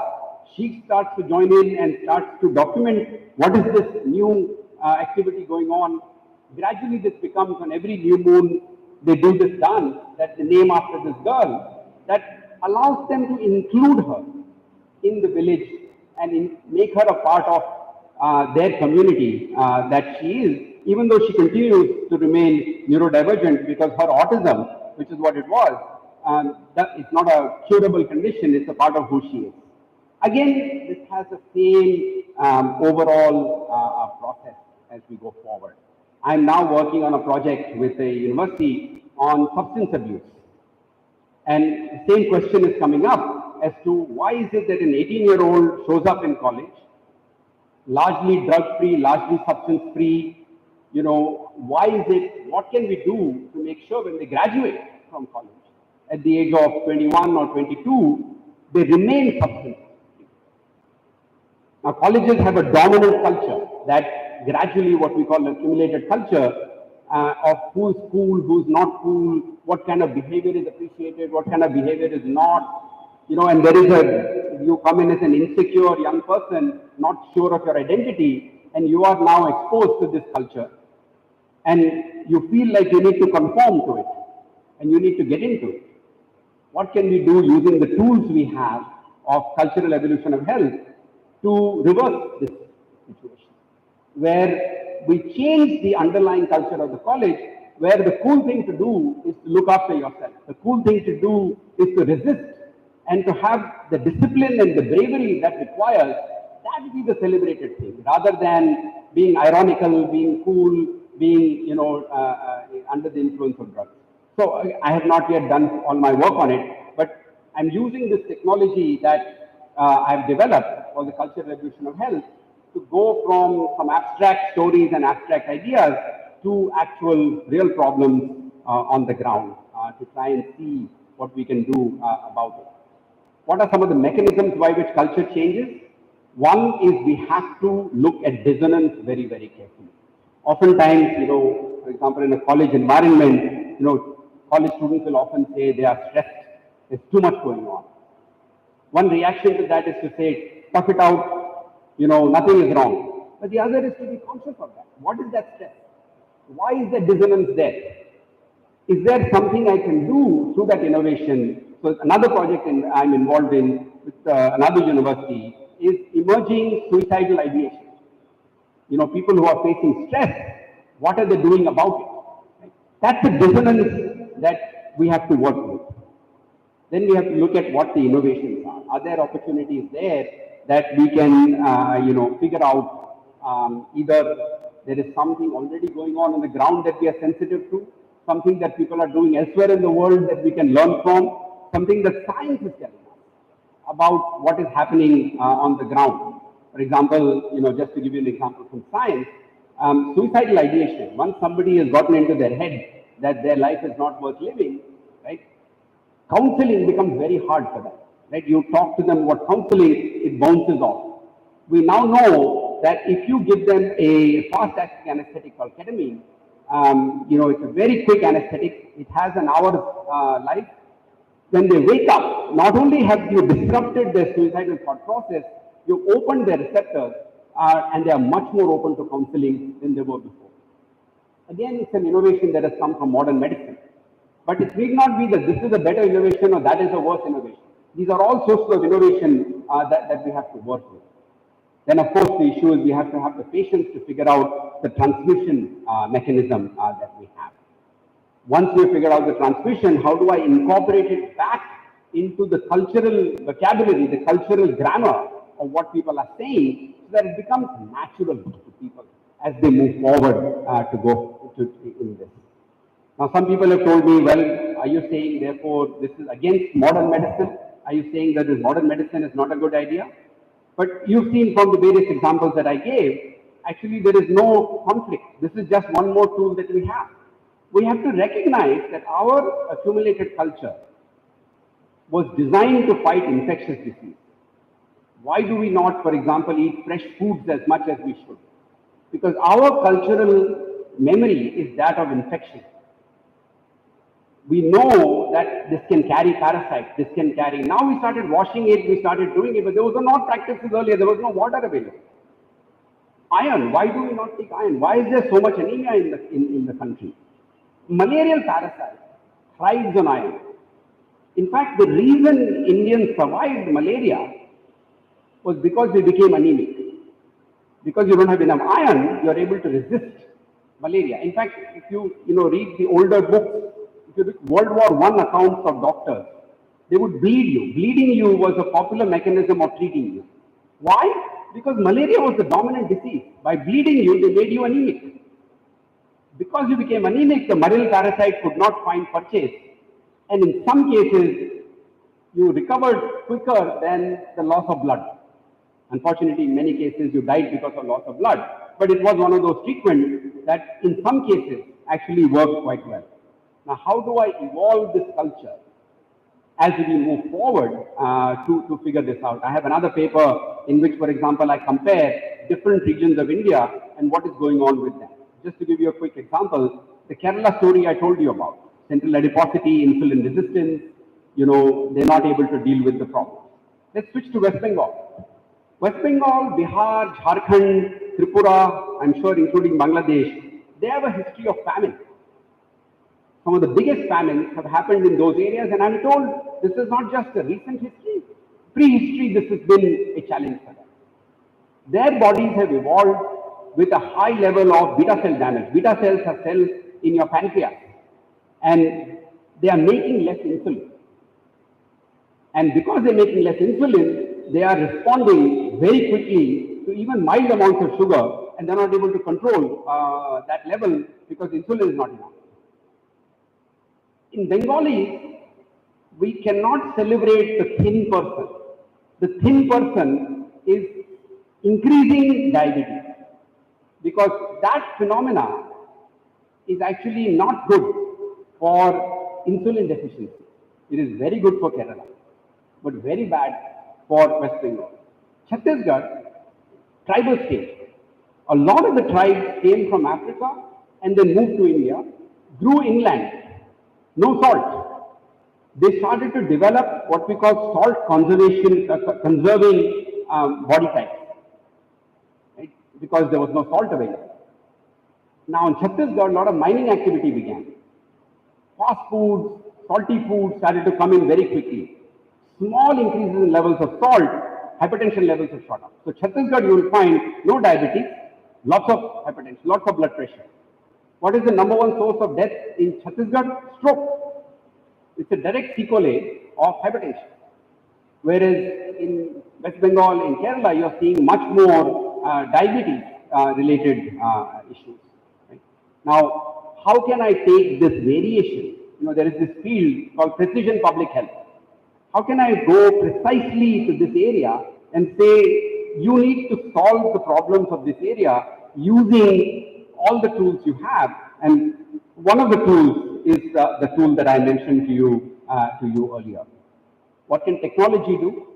Speaker 6: she starts to join in and starts to document what is this new activity going on. Gradually this becomes, on every new moon, they do this dance, that's the name after this girl, that allows them to include her in the village and make her a part of their community that she is, even though she continues to remain neurodivergent because her autism, which is what it was, it's not a curable condition, it's a part of who she is. Again, this has the same overall process as we go forward. I'm now working on a project with a university on substance abuse. And the same question is coming up as to why is it that an 18-year-old shows up in college, largely drug-free, largely substance-free. Why is it, what can we do to make sure when they graduate from college, at the age of 21 or 22, they remain substance-free? Now, colleges have a dominant culture that gradually, what we call accumulated culture, of who's cool, who's not cool, what kind of behavior is appreciated, what kind of behavior is not. And you come in as an insecure young person, not sure of your identity, and you are now exposed to this culture. And you feel like you need to conform to it, and you need to get into it. What can we do using the tools we have of cultural evolution of health to reverse this situation, where we change the underlying culture of the college, where the cool thing to do is to look after yourself. The cool thing to do is to resist and to have the discipline and the bravery that requires, that would be the celebrated thing, rather than being ironical, being cool, being, under the influence of drugs. So I have not yet done all my work on it, but I'm using this technology that I've developed for the cultural evolution of health to go from some abstract stories and abstract ideas to actual real problems on the ground to try and see what we can do about it. What are some of the mechanisms by which culture changes? One is we have to look at dissonance very, very carefully. Oftentimes, for example, in a college environment, college students will often say they are stressed. There's too much going on. One reaction to that is to say, tough it out, nothing is wrong. But the other is to be conscious of that. What is that stress? Why is that dissonance there? Is there something I can do through that innovation? So another project I'm involved in with another university is emerging suicidal ideation. People who are facing stress, what are they doing about it? Right? That's the dissonance that we have to work with. Then we have to look at what the innovations are. Are there opportunities there that we can, figure out either there is something already going on the ground that we are sensitive to, something that people are doing elsewhere in the world that we can learn from, something that science is telling us about what is happening on the ground. For example, just to give you an example from science, suicidal ideation. Once somebody has gotten into their head that their life is not worth living, right? Counseling becomes very hard for them. Right? You talk to them about counseling, it bounces off. We now know that if you give them a fast-acting anesthetic called ketamine, it's a very quick anesthetic. It has an hour's life. When they wake up, not only have you disrupted their suicidal thought process, you opened their receptors, and they are much more open to counseling than they were before. Again, it's an innovation that has come from modern medicine. But it need not be that this is a better innovation or that is a worse innovation. These are all sources of innovation that we have to work with. Then, of course, the issue is we have to have the patience to figure out the transmission mechanism that we have. Once we figure out the transmission, how do I incorporate it back into the cultural vocabulary, the cultural grammar of what people are saying, so that it becomes natural to people as they move forward to go in this. Now, some people have told me, well, are you saying therefore this is against modern medicine? Are you saying that this modern medicine is not a good idea? But you've seen from the various examples that I gave, actually there is no conflict. This is just one more tool that we have. We have to recognize that our accumulated culture was designed to fight infectious disease. Why do we not, for example, eat fresh foods as much as we should? Because our cultural memory is that of infection. We know that this can carry parasites, this can carry. Now we started washing it, we started doing it, but there was not practices earlier, there was no water available. Iron, why do we not take iron? Why is there so much anemia in the country? Malarial parasite thrives on iron. In fact, the reason Indians survived malaria was because they became anemic. Because you don't have enough iron, you are able to resist malaria. In fact, if you read the older books, if you look World War I accounts of doctors, they would bleed you. Bleeding you was a popular mechanism of treating you. Why? Because malaria was the dominant disease. By bleeding you, they made you anemic. Because you became anemic, the malarial parasite could not find purchase. And in some cases, you recovered quicker than the loss of blood. Unfortunately, in many cases, you died because of loss of blood. But it was one of those treatments that in some cases actually worked quite well. Now, how do I evolve this culture as we move forward to figure this out? I have another paper in which, for example, I compare different regions of India and what is going on with them. Just to give you a quick example, the Kerala story I told you about, central adiposity, insulin resistance, they're not able to deal with the problem. Let's switch to West Bengal. West Bengal, Bihar, Jharkhand, Tripura, I'm sure including Bangladesh, they have a history of famine. Some of the biggest famines have happened in those areas, and I'm told this is not just a recent history. Prehistory, this has been a challenge for them. Their bodies have evolved with a high level of beta cell damage. Beta cells are cells in your pancreas, and they are making less insulin. And because they're making less insulin, they are responding very quickly to even mild amounts of sugar, and they're not able to control that level because insulin is not enough. In Bengali, we cannot celebrate the thin person. The thin person is increasing diabetes because that phenomena is actually not good for insulin deficiency. It is very good for Kerala, but very bad for West Bengal. Chhattisgarh, tribal state. A lot of the tribes came from Africa and then moved to India, grew inland, no salt. They started to develop what we call salt conserving body types, right? Because there was no salt available. Now in Chhattisgarh, a lot of mining activity began. Fast foods, salty foods started to come in very quickly. Small increases in levels of salt, hypertension levels have shot up. So Chhattisgarh, you will find no diabetes, lots of hypertension, lots of blood pressure. What is the number one source of death in Chhattisgarh? Stroke. It's a direct sequelae of hypertension. Whereas in West Bengal, in Kerala, you're seeing much more diabetes related issues. Right? Now, how can I take this variation? There is this field called precision public health. How can I go precisely to this area and say, you need to solve the problems of this area using all the tools you have? And one of the tools is the tool that I mentioned to you earlier. What can technology do?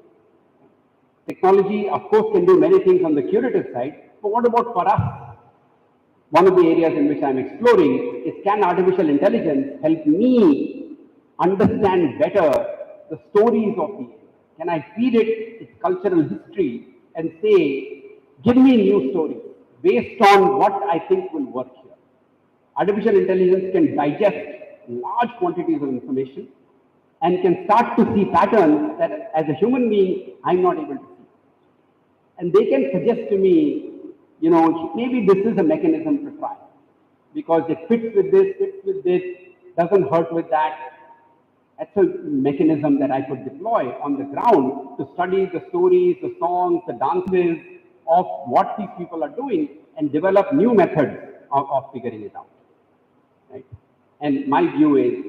Speaker 6: Technology, of course, can do many things on the curative side, but what about for us? One of the areas in which I'm exploring is, can artificial intelligence help me understand better the stories of the area? Can I feed it its cultural history and say, give me new stories based on what I think will work here? Artificial intelligence can digest large quantities of information and can start to see patterns that as a human being, I'm not able to see. And they can suggest to me, maybe this is a mechanism to try because it fits with this, doesn't hurt with that. That's a mechanism that I could deploy on the ground to study the stories, the songs, the dances of what these people are doing and develop new methods of figuring it out. Right? And my view is,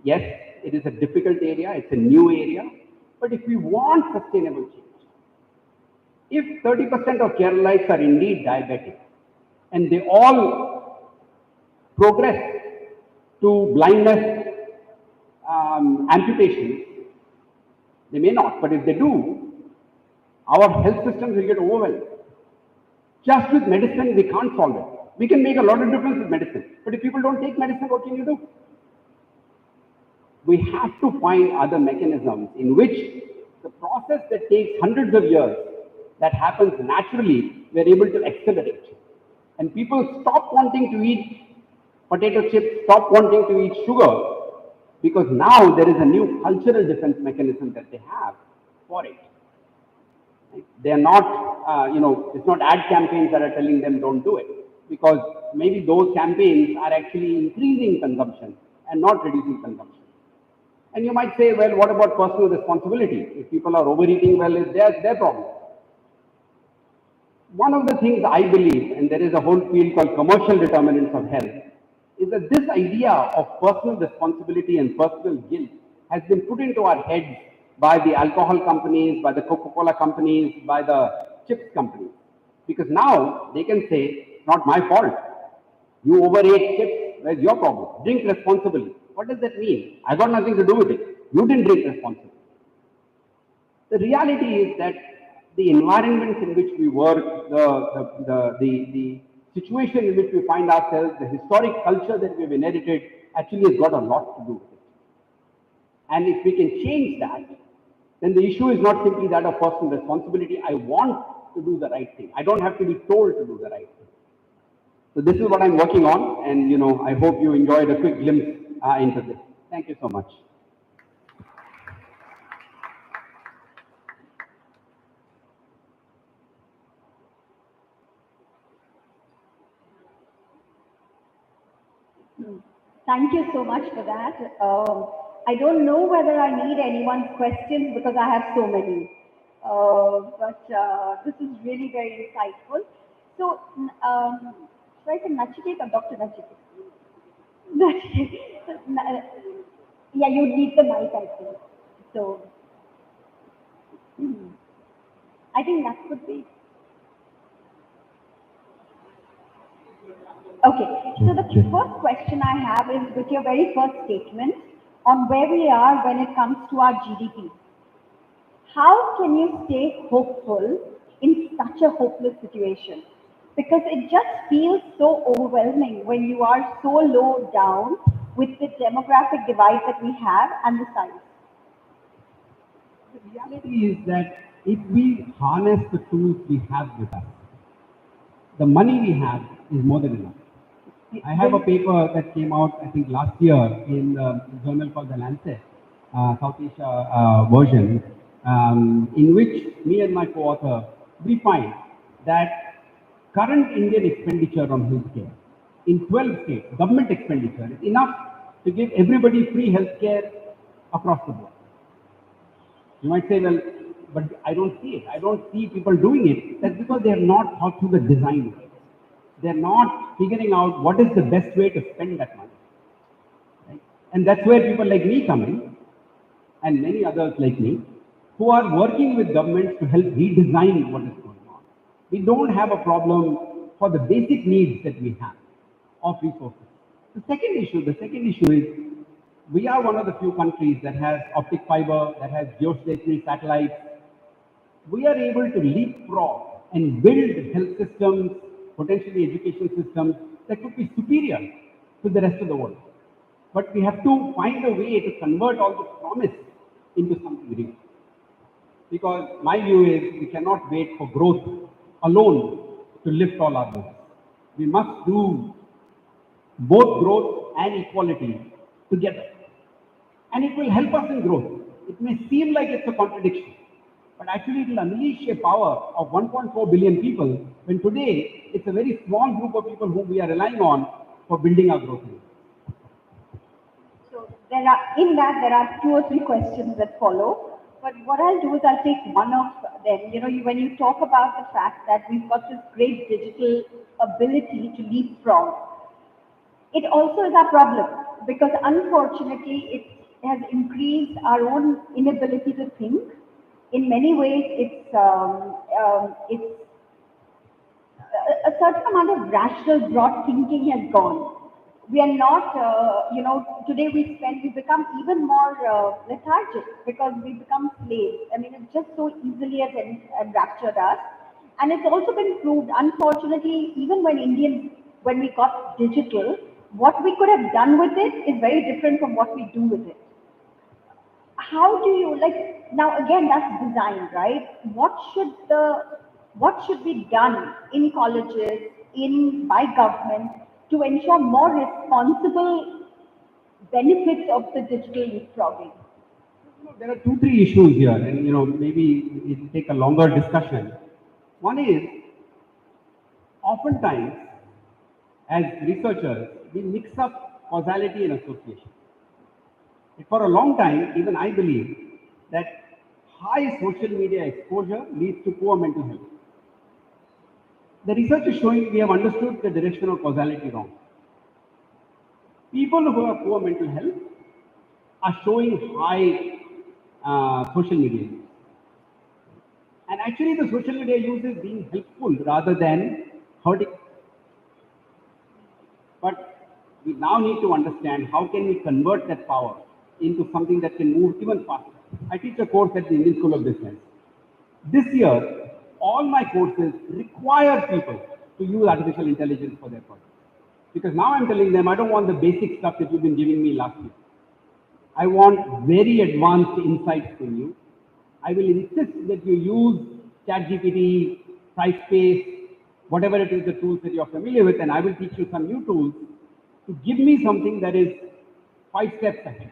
Speaker 6: yes, it is a difficult area, it's a new area, but if we want sustainable change, if 30% of Keralites are indeed diabetic and they all progress to blindness, amputations, they may not, but if they do, our health systems will get overwhelmed. Just with medicine, we can't solve it. We can make a lot of difference with medicine, but if people don't take medicine, what can you do? We have to find other mechanisms in which the process that takes hundreds of years, that happens naturally, we're able to accelerate. And people stop wanting to eat potato chips, stop wanting to eat sugar, because now there is a new cultural defense mechanism that they have for it. They are not, it's not ad campaigns that are telling them don't do it, because maybe those campaigns are actually increasing consumption and not reducing consumption. And you might say, well, what about personal responsibility? If people are overeating, well, it's their problem. One of the things I believe, and there is a whole field called commercial determinants of health, is that this idea of personal responsibility and personal guilt has been put into our heads by the alcohol companies, by the Coca-Cola companies, by the chips companies. Because now they can say, not my fault. You overate chips, where's your problem? Drink responsibly. What does that mean? I got nothing to do with it. You didn't drink responsibly. The reality is that the environments in which we work, the situation in which we find ourselves, the historic culture that we've inherited actually has got a lot to do with it. And if we can change that, then the issue is not simply that of personal responsibility. I want to do the right thing. I don't have to be told to do the right thing. So this is what I'm working on, and I hope you enjoyed a quick glimpse into this. Thank you so much.
Speaker 2: Thank you so much for that. I don't know whether I need anyone's questions because I have so many. But this is really very insightful. So, should I say Nachiket or Dr. Nachiket? Yeah, you need the mic, I think. So, I think that could be. Okay, so the first question I have is with your very first statement on where we are when it comes to our GDP. How can you stay hopeful in such a hopeless situation? Because it just feels so overwhelming when you are so low down with the demographic divide that we have and the size.
Speaker 6: The reality is that if we harness the tools we have with us, the money we have is more than enough. I have a paper that came out, I think, last year in a journal called The Lancet, South Asia version, in which me and my co-author, we find that current Indian expenditure on healthcare in 12 states, government expenditure, is enough to give everybody free healthcare across the board. You might say, well, but I don't see it. I don't see people doing it. That's because they have not thought through the design of it. They're not figuring out what is the best way to spend that money. Right? And that's where people like me come in, and many others like me, who are working with governments to help redesign what is going on. We don't have a problem for the basic needs that we have of resources. The second issue is we are one of the few countries that has optic fiber, that has geostationary satellites. We are able to leapfrog and build health systems, potentially education systems that could be superior to the rest of the world. But we have to find a way to convert all this promise into something real. Because my view is we cannot wait for growth alone to lift all our boats. We must do both growth and equality together. And it will help us in growth. It may seem like it's a contradiction, but actually it will unleash a power of 1.4 billion people, when today it's a very small group of people whom we are relying on for building our growth.
Speaker 2: So there are 2 or 3 questions that follow. But what I'll do is I'll take one of them. When you talk about the fact that we've got this great digital ability to leapfrog, It also is our problem because unfortunately it has increased our own inability to think. In many ways, it's a certain amount of rational, broad thinking has gone. We are not, today we become even more lethargic because we become slaves. I mean, it just so easily has enraptured us. And it's also been proved, unfortunately, even when we got digital, what we could have done with it is very different from what we do with it. How do you like now again that's design, right? What should be done in colleges, in by government to ensure more responsible benefits of the digital leapfrogging?
Speaker 6: There are two, three issues here, and maybe it'll take a longer discussion. One is, oftentimes, as researchers, we mix up causality and association. For a long time, even I believe that high social media exposure leads to poor mental health. The research is showing we have understood the direction of causality wrong. People who have poor mental health are showing high social media use. And actually, the social media use is being helpful rather than hurting. But we now need to understand how can we convert that power into something that can move even faster. I teach a course at the Indian School of Business. This year, all my courses require people to use artificial intelligence for their projects. Because now I'm telling them, I don't want the basic stuff that you've been giving me last year. I want very advanced insights from you. I will insist that you use ChatGPT, SciSpace, whatever it is, the tools that you're familiar with, and I will teach you some new tools to give me something that is 5 steps ahead.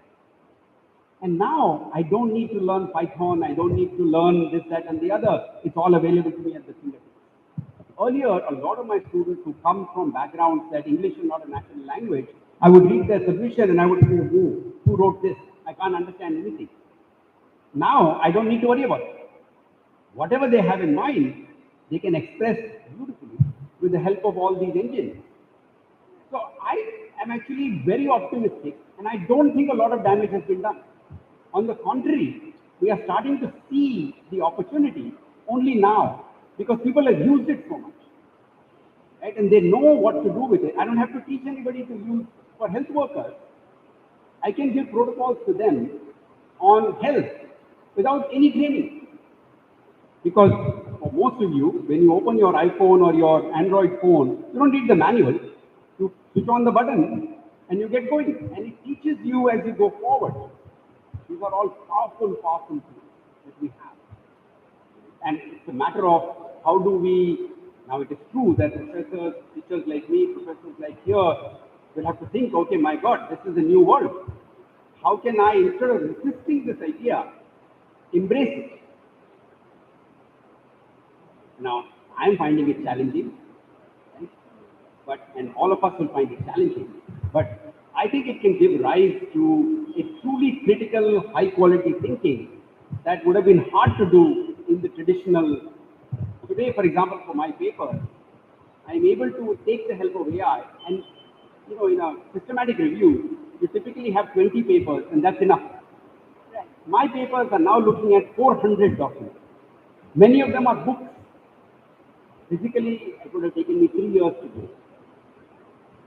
Speaker 6: And now I don't need to learn Python, I don't need to learn this, that, and the other. It's all available to me at the fingertips. Earlier, a lot of my students who come from backgrounds that English is not a national language, I would read their submission and I would say, who wrote this? I can't understand anything. Now, I don't need to worry about it. Whatever they have in mind, they can express beautifully with the help of all these engines. So I am actually very optimistic, and I don't think a lot of damage has been done. On the contrary, we are starting to see the opportunity only now because people have used it so much, right? And they know what to do with it. I don't have to teach anybody to use for health workers. I can give protocols to them on health without any training. Because for most of you, when you open your iPhone or your Android phone, you don't read the manual. You switch on the button and you get going. And it teaches you as you go forward. These are all powerful, powerful tools that we have. And it's a matter of how do we, now it is true that professors, teachers like me, professors like here, will have to think, okay, my God, this is a new world. How can I, instead of resisting this idea, embrace it? Now, I'm finding it challenging, right? And all of us will find it challenging. But I think it can give rise to a truly critical, high-quality thinking that would have been hard to do in the traditional. Today, for example, for my paper, I'm able to take the help of AI, and in a systematic review, you typically have 20 papers, and that's enough.
Speaker 2: Right.
Speaker 6: My papers are now looking at 400 documents. Many of them are books. Physically, it would have taken me 3 years to do.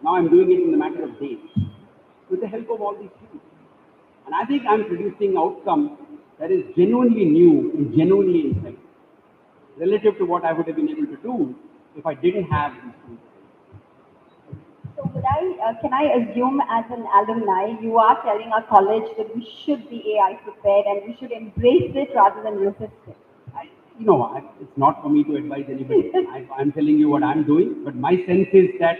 Speaker 6: Now I'm doing it in a matter of days with the help of all these tools. And I think I'm producing outcome that is genuinely new and genuinely insightful relative to what I would have been able to do if I didn't have these tools.
Speaker 2: So can I assume as an alumni, you are telling our college that we should be AI prepared and we should embrace it rather than resist it?
Speaker 6: It's not for me to advise anybody. I'm telling you what I'm doing, but my sense is that,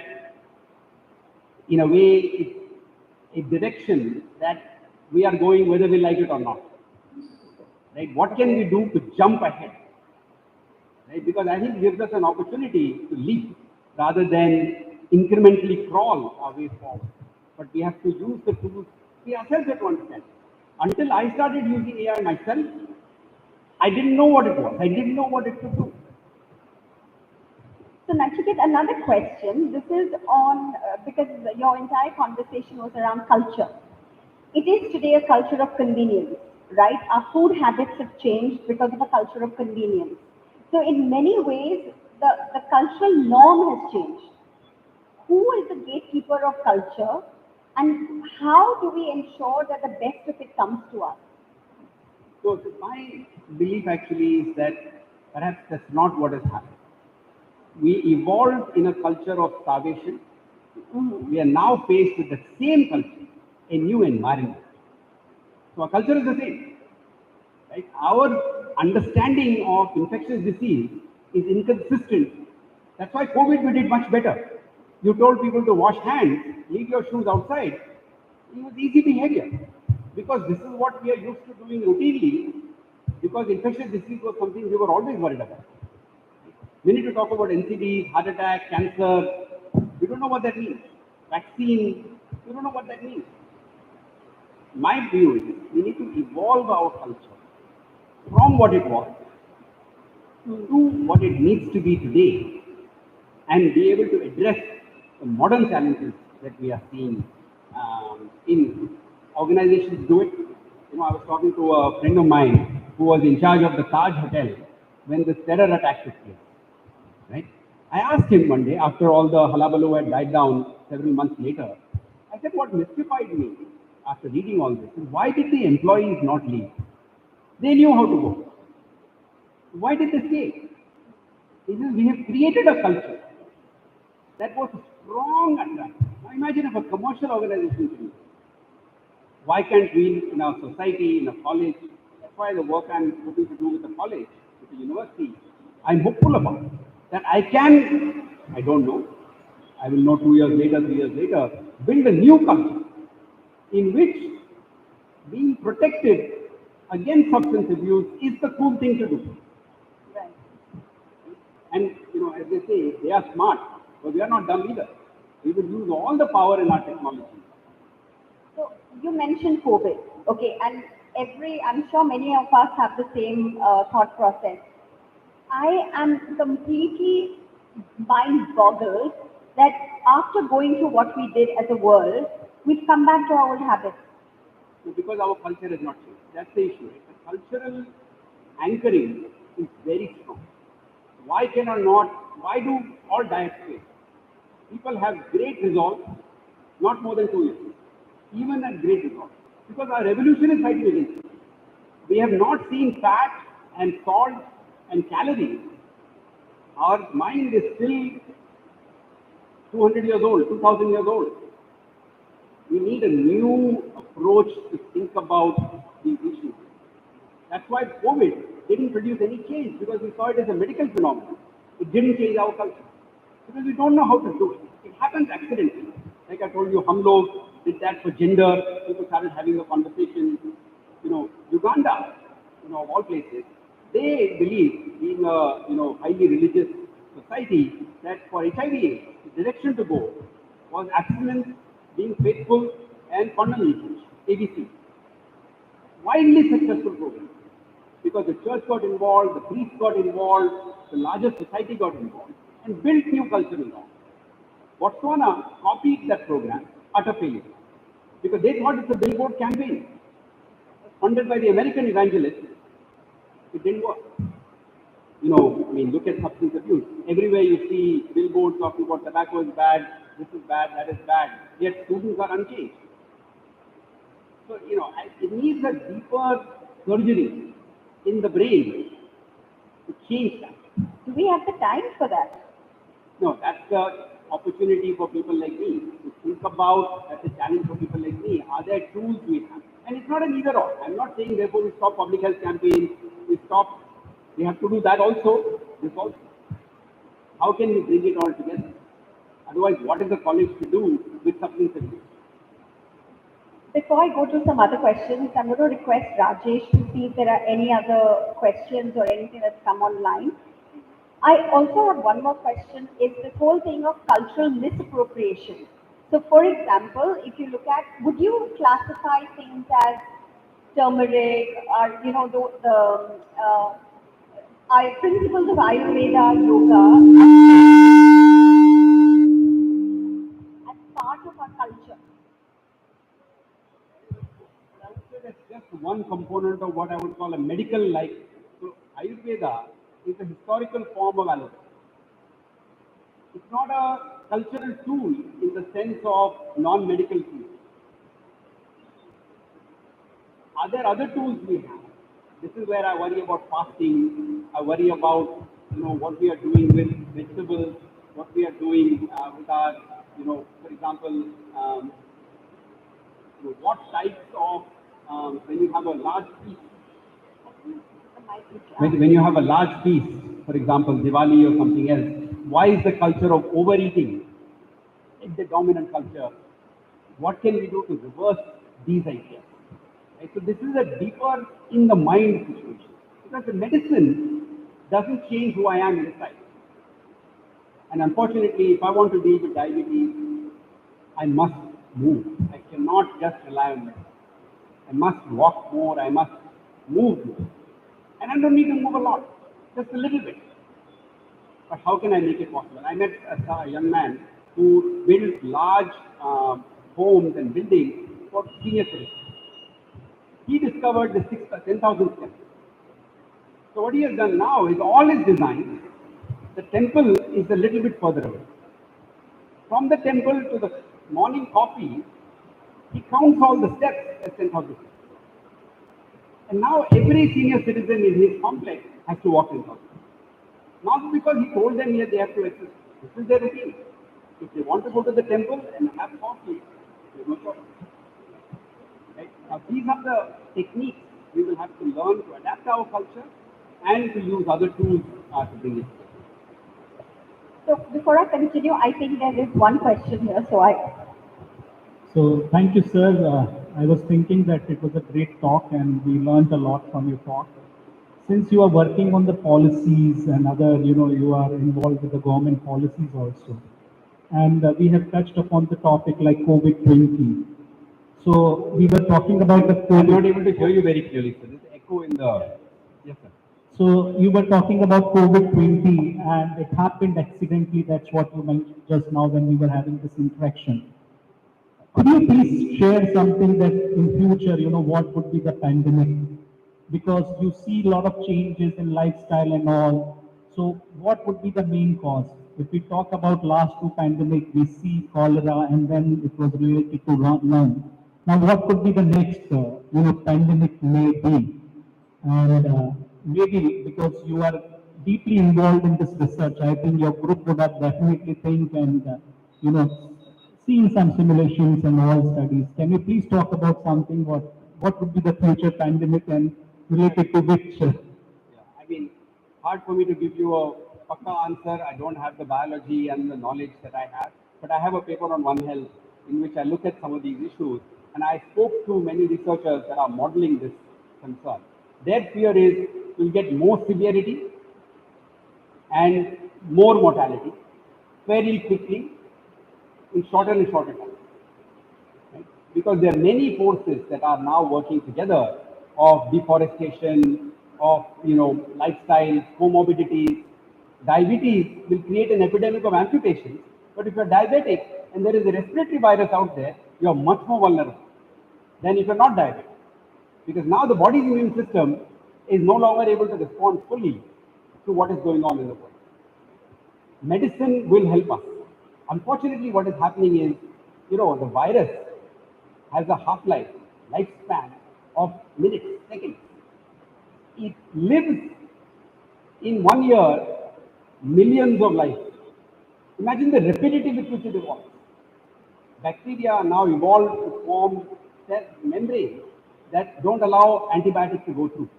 Speaker 6: in a way, it's a direction that we are going whether we like it or not. Right? What can we do to jump ahead? Right? Because I think it gives us an opportunity to leap rather than incrementally crawl our way forward. But we have to use the tools. We ourselves have to understand. Until I started using AI myself, I didn't know what it was. I didn't know what it could do.
Speaker 2: So Nachiket, another question. This is on, because your entire conversation was around culture. It is today a culture of convenience, right? Our food habits have changed because of a culture of convenience. So in many ways, the cultural norm has changed. Who is the gatekeeper of culture, and how do we ensure that the best of it comes to us?
Speaker 6: So my belief actually is that perhaps that's not what has happened. We evolved in a culture of starvation. We are now faced with the same culture, a new environment. So our culture is the same. Right? Our understanding of infectious disease is inconsistent. That's why COVID we did much better. You told people to wash hands, leave your shoes outside. It was easy behavior. Because this is what we are used to doing routinely, because infectious disease was something we were always worried about. We need to talk about NCDs, heart attack, cancer. We don't know what that means. Vaccine, we don't know what that means. My view is we need to evolve our culture from what it was to what it needs to be today and be able to address the modern challenges that we are seeing in organizations do it. You know, I was talking to a friend of mine who was in charge of the Taj Hotel when this terror attack took place. Right? I asked him one day, after all the hullabaloo had died down several months later, I said, what mystified me after reading all this is why did the employees not leave? They knew how to go. Why did they stay? He says, we have created a culture that was strong attraction. Now imagine if a commercial organization can do it. Why can't we in our society, in a college? That's why the work I'm hoping to do with the college, with the university, I'm hopeful about. That I can, I don't know, I will know 2 years later, 3 years later, build a new culture in which being protected against substance abuse is the cool thing to do.
Speaker 2: Right.
Speaker 6: And, you know, as they say, they are smart, but we are not dumb either. We will use all the power in our technology.
Speaker 2: So you mentioned COVID, okay, and I'm sure many of us have the same thought process. I am completely mind boggled that after going through what we did as a world, we've come back to our old habits.
Speaker 6: So because our culture has not changed. That's the issue. Right? The cultural anchoring is very strong. Why why do all diets fail? People have great resolve, not more than 2 years. Even at great resolve. Because our revolution is fighting against it. We have not seen fat and salt and calories. Our mind is still 200 years old, 2000 years old. We need a new approach to think about these issues. That's why COVID didn't produce any change because we saw it as a medical phenomenon. It didn't change our culture because we don't know how to do it. It happens accidentally. Like I told you, Hum Log did that for gender. People started having a conversation. You know, Uganda, you know, of all places, they believe, being a highly religious society, that for HIV/AIDS, the direction to go was abstinence, being faithful, and condom usage, ABC. Widely successful program because the church got involved, the priests got involved, the larger society got involved, and built new cultural norms. Botswana copied that program, utter failure, because they thought it's a billboard campaign funded by the American evangelists. It didn't work. You know, I mean, look at substance abuse. Everywhere you see billboards talking about tobacco is bad, this is bad, that is bad, yet students are unchanged. So, you know, it needs a deeper surgery in the brain to change that.
Speaker 2: Do we have the time for that?
Speaker 6: No, that's the opportunity for people like me to think about, that's a challenge for people like me. Are there tools we have? And it's not an either or. I'm not saying therefore we stop public health campaigns, we have to do that also, this also. How can we bring it all together? Otherwise, what is the college to do with substance abuse?
Speaker 2: Before I go to some other questions, I'm going to request Rajesh to see if there are any other questions or anything that's come online. I also have one more question, is this whole thing of cultural misappropriation. So for example, if you look at, would you classify things as turmeric or, you know, the principles of Ayurveda, yoga,
Speaker 6: would call a medical like. So Ayurveda is a historical form of allopathy. It's not a cultural tool in the sense of non-medical tool. Are there other tools we have? This is where I worry about fasting. I worry about what we are doing with vegetables, what we are doing with our for example, what types of when you have a large feast. When you have a large feast, for example, Diwali or something else, why is the culture of overeating the dominant culture? What can we do to reverse these ideas? Right? So this is a deeper in the mind situation. Because the medicine doesn't change who I am inside. And unfortunately, if I want to deal with diabetes, I must move. I cannot just rely on medicine. I must walk more, I must move more. And I don't need to move a lot, just a little bit. But how can I make it possible? I met a young man who built large homes and buildings for senior citizens. He discovered the 10,000 steps. So what he has done now is all his design, the temple is a little bit further away. From the temple to the morning coffee, he counts all the steps as 10,000 steps. And now every senior citizen in his complex has to walk 10,000. Not because he told them here they have to exercise. This is their routine. If they want to go to the temple and have coffee, there's no choice. Right? Now these are the techniques we will have to learn to adapt our culture and to use other tools to bring it.
Speaker 2: So before I continue, I think there is one question here.
Speaker 4: So thank you, sir. I was thinking that it was a great talk and we learned a lot from your talk. Since you are working on the policies and other, you are involved with the government policies also. And we have touched upon the topic like COVID-20. So we were talking about the COVID.
Speaker 6: I'm not able to hear you very clearly, sir. There's echo in the... Yes, sir.
Speaker 4: So you were talking about COVID-20 and it happened accidentally. That's what you mentioned just now when we were having this interaction. Could you please share something that in future, what would be the pandemic? Because you see a lot of changes in lifestyle and all. So what would be the main cause? If we talk about last two pandemic, we see cholera and then it was related to lung. Now what could be the next, pandemic may be? And maybe because you are deeply involved in this research, I think your group would have definitely think and, seen some simulations and all studies. Can you please talk about something, what would be the future pandemic and related to which?
Speaker 6: Yeah, I mean, hard for me to give you a pakka answer. I don't have the biology and the knowledge that I have, but I have a paper on One Health in which I look at some of these issues, and I spoke to many researchers that are modeling this concern. Their fear is we'll get more severity and more mortality very quickly in shorter and shorter time. Right? Because there are many forces that are now working together of deforestation, of lifestyle, comorbidities. Diabetes will create an epidemic of amputations, but if you're diabetic and there is a respiratory virus out there, you're much more vulnerable than if you're not diabetic. Because now the body's immune system is no longer able to respond fully to what is going on in the world. Medicine will help us. Unfortunately, what is happening is, the virus has a half-life, lifespan of minutes, seconds. It lives in 1 year, millions of lives. Imagine the rapidity with which it evolves. Bacteria are now evolved to form cell membranes that don't allow antibiotics to go through.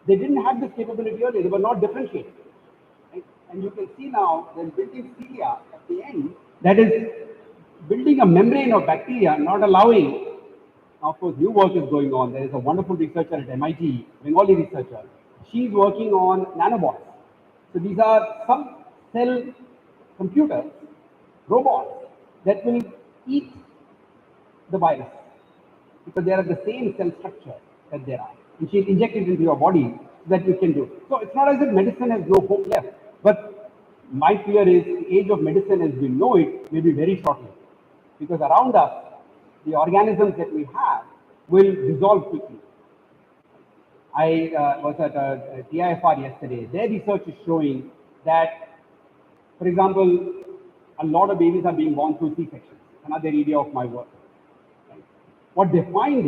Speaker 6: They didn't have this capability earlier. They were not differentiated. Right? And you can see now there's built-in cilia at the end that is building a membrane of bacteria, not allowing. Now, of course, new work is going on. There is a wonderful researcher at MIT, Bengali researcher. She's working on nanobots. So these are some cell computers, robots that will eat the virus because they are the same cell structure that there are. And she's injected into your body so that you can do. So it's not as if medicine has no hope left. But my fear is the age of medicine as we know it may be very short-lived. Because around us, the organisms that we have will dissolve quickly. I was at a TIFR yesterday. Their research is showing that, for example, a lot of babies are being born through C-sections. Another area of my work. Right? What they find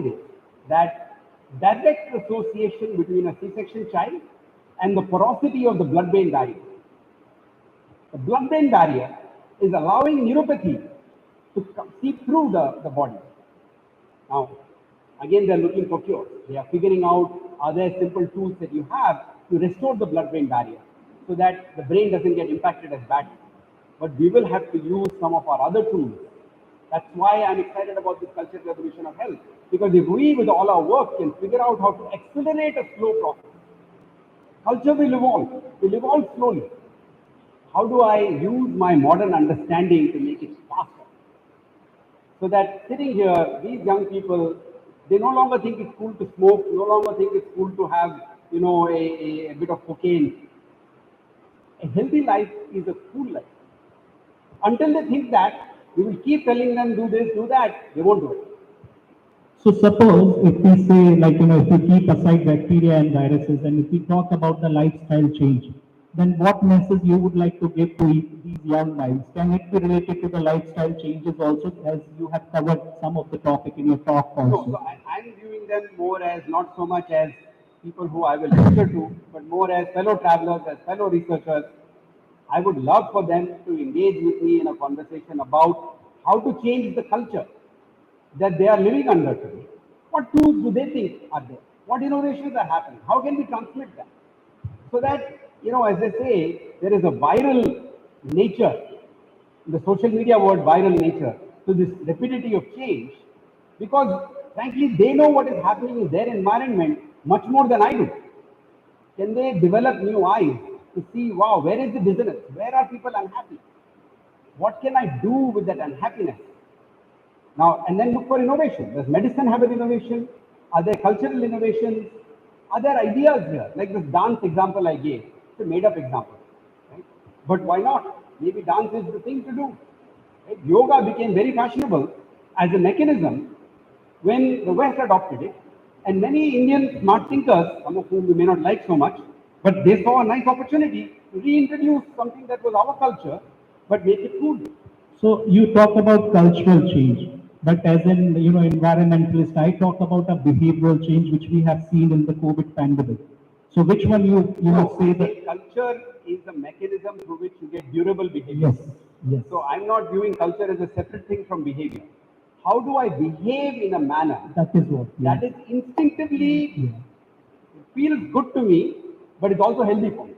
Speaker 6: is that direct association between a C-section child and the porosity of the blood-brain barrier. The blood-brain barrier is allowing neuropathy to seep through the body. Now, again, they're looking for cures. They are figuring out, are there simple tools that you have to restore the blood-brain barrier so that the brain doesn't get impacted as badly. But we will have to use some of our other tools. That's why I'm excited about this cultural revolution of health. Because if we, with all our work, can figure out how to accelerate a slow process, culture will evolve slowly. How do I use my modern understanding to make it faster? So that sitting here, these young people, they no longer think it's cool to smoke, no longer think it's cool to have, a bit of cocaine. A healthy life is a cool life. Until they think that, we will keep telling them do this, do that, they won't do it.
Speaker 4: So suppose if we say, like, if we keep aside bacteria and viruses, and if we talk about the lifestyle change, then what message you would like to give to these young minds? Can it be related to the lifestyle changes also, as you have covered some of the topic in your talk
Speaker 6: No,
Speaker 4: also?
Speaker 6: so I'm viewing them more as not so much as people who I will lecture to, but more as fellow travelers, as fellow researchers. I would love for them to engage with me in a conversation about how to change the culture that they are living under today. What tools do they think are there? What innovations are happening? How can we transmit that? So that, as they say, there is a viral nature, the social media word viral nature, to this rapidity of change, because frankly, they know what is happening in their environment much more than I do. Can they develop new eyes to see, wow, where is the dissonance? Where are people unhappy? What can I do with that unhappiness? Now, and then look for innovation. Does medicine have an innovation? Are there cultural innovations? Are there ideas here? Like this dance example I gave. It's a made-up example. Right? But why not? Maybe dance is the thing to do. Right? Yoga became very fashionable as a mechanism when the West adopted it. And many Indian smart thinkers, some of whom we may not like so much, but they saw a nice opportunity to reintroduce something that was our culture, but make it cool.
Speaker 4: So you talk about cultural change, but as an environmentalist, I talk about a behavioral change which we have seen in the COVID pandemic. So which one you
Speaker 6: No,
Speaker 4: would say
Speaker 6: I
Speaker 4: that?
Speaker 6: think culture is the mechanism through which you get durable behavior.
Speaker 4: Yes, yes.
Speaker 6: So I'm not viewing culture as a separate thing from behavior. How do I behave in a manner
Speaker 4: That is what.
Speaker 6: that is instinctively feels good to me, but it's also healthy for me?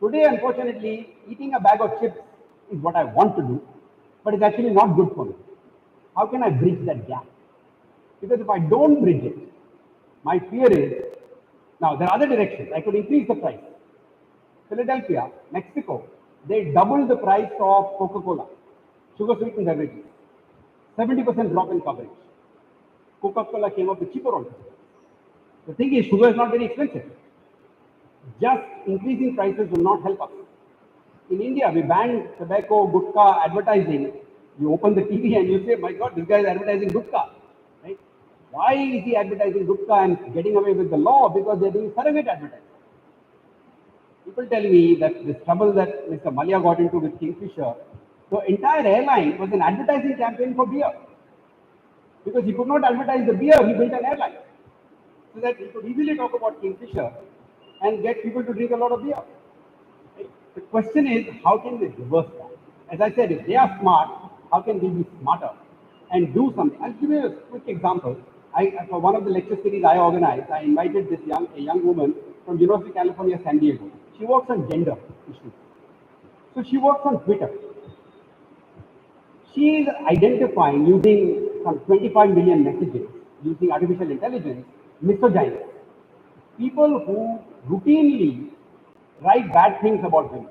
Speaker 6: Today, unfortunately, eating a bag of chips is what I want to do, but it's actually not good for me. How can I bridge that gap? Because if I don't bridge it, my fear is, now there are other directions. I could increase the price. Philadelphia, Mexico, they doubled the price of Coca-Cola, sugar sweetened beverages. 70% drop in coverage. Coca-Cola came up with cheaper alternatives. The thing is, sugar is not very expensive. Just increasing prices will not help us. In India, we banned tobacco, gutka advertising. You open the TV and you say, my God, this guy is advertising gutka. Right? Why is he advertising gutka and getting away with the law? Because they're doing surrogate advertising. People tell me that this trouble that Mr. Malia got into with Kingfisher, the entire airline was an advertising campaign for beer. Because he could not advertise the beer, he built an airline. So that he could easily talk about Kingfisher and get people to drink a lot of beer. Right? The question is, how can we reverse that? As I said, if they are smart, how can we be smarter and do something? I'll give you a quick example. For one of the lecture series I organized, I invited a young woman from University of California, San Diego. She works on gender issues. So she works on Twitter. She is identifying using some 25 million messages using artificial intelligence, misogyny. People who routinely write bad things about women.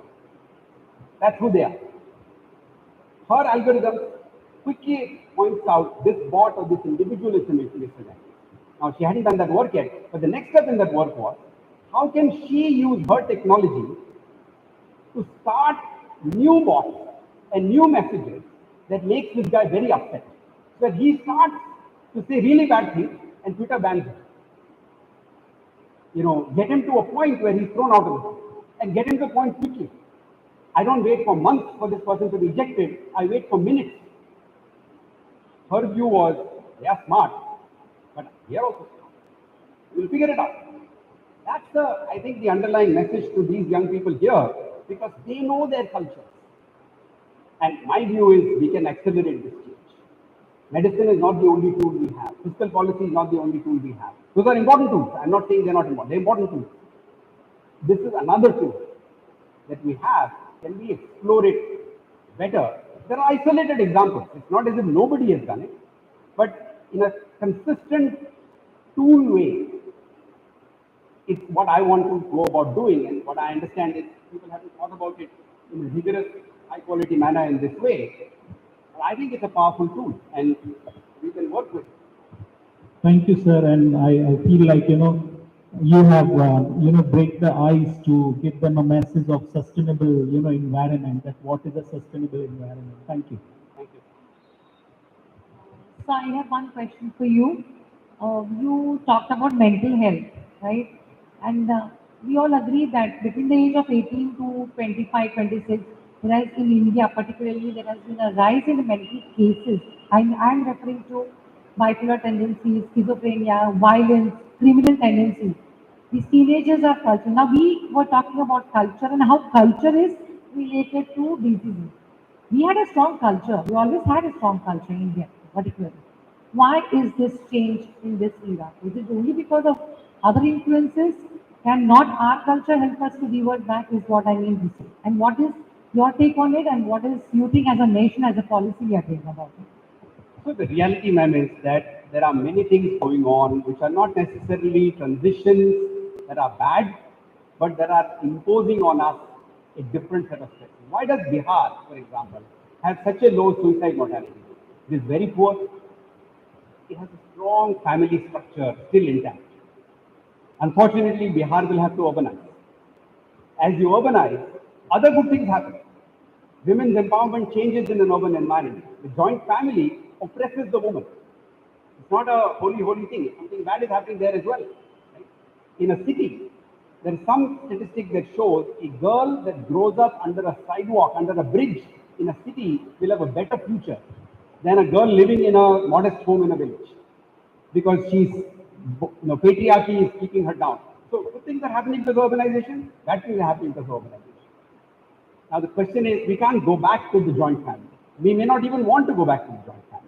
Speaker 6: That's who they are. Her algorithm quickly points out this bot or this individual is misogyny. Now, she hadn't done that work yet, but the next step in that work was, how can she use her technology to start new bots and new messages that makes this guy very upset? So that he starts to say really bad things and Twitter bans him. Get him to a point where he's thrown out of the school and get him to the point quickly. I don't wait for months for this person to be ejected. I wait for minutes. Her view was, they are smart, but we are also smart. We'll figure it out. That's I think, the underlying message to these young people here, because they know their culture. And my view is we can accelerate this change. Medicine is not the only tool we have. Fiscal policy is not the only tool we have. Those are important tools. I'm not saying they're not important. They're important tools. This is another tool that we have. Can we explore it better? There are isolated examples. It's not as if nobody has done it, but in a consistent tool way, it's what I want to go about doing. And what I understand is people haven't thought about it in a rigorous, high quality manner in this way. But I think it's a powerful tool and we can work with it.
Speaker 4: Thank you, sir. And I feel like, you have, break the ice to give them a message of sustainable, environment, that what is a sustainable environment. Thank you.
Speaker 6: Thank you.
Speaker 7: So I have one question for you. You talked about mental health, right? And we all agree that between the age of 18 to 25, 26, there has in India particularly, there has been a rise in mental cases. I'm referring to bipolar tendencies, schizophrenia, violence, criminal tendencies. These teenagers are culture. Now we were talking about culture and how culture is related to diseases. We had a strong culture. We always had a strong culture in India, particularly. Why is this change in this era? Is it only because of other influences? Can not our culture help us to revert back? Is what I mean to say. And what is your take on it? And what is you think as a nation, as a policy, we are doing about it?
Speaker 6: So the reality, ma'am, is that there are many things going on which are not necessarily transitions that are bad, but that are imposing on us a different set of stresses. Why does Bihar, for example, have such a low suicide mortality? It is very poor. It has a strong family structure still intact. Unfortunately, Bihar will have to urbanize. As you urbanize, other good things happen. Women's empowerment changes in an urban environment. The joint family oppresses the woman. It's not a holy thing. Something bad is happening there as well. Right? In a city, there is some statistic that shows a girl that grows up under a sidewalk, under a bridge in a city will have a better future than a girl living in a modest home in a village. Because patriarchy is keeping her down. So good things are happening because of urbanization, bad things are happening because of urbanization. Now the question is, we can't go back to the joint family. We may not even want to go back to the joint family.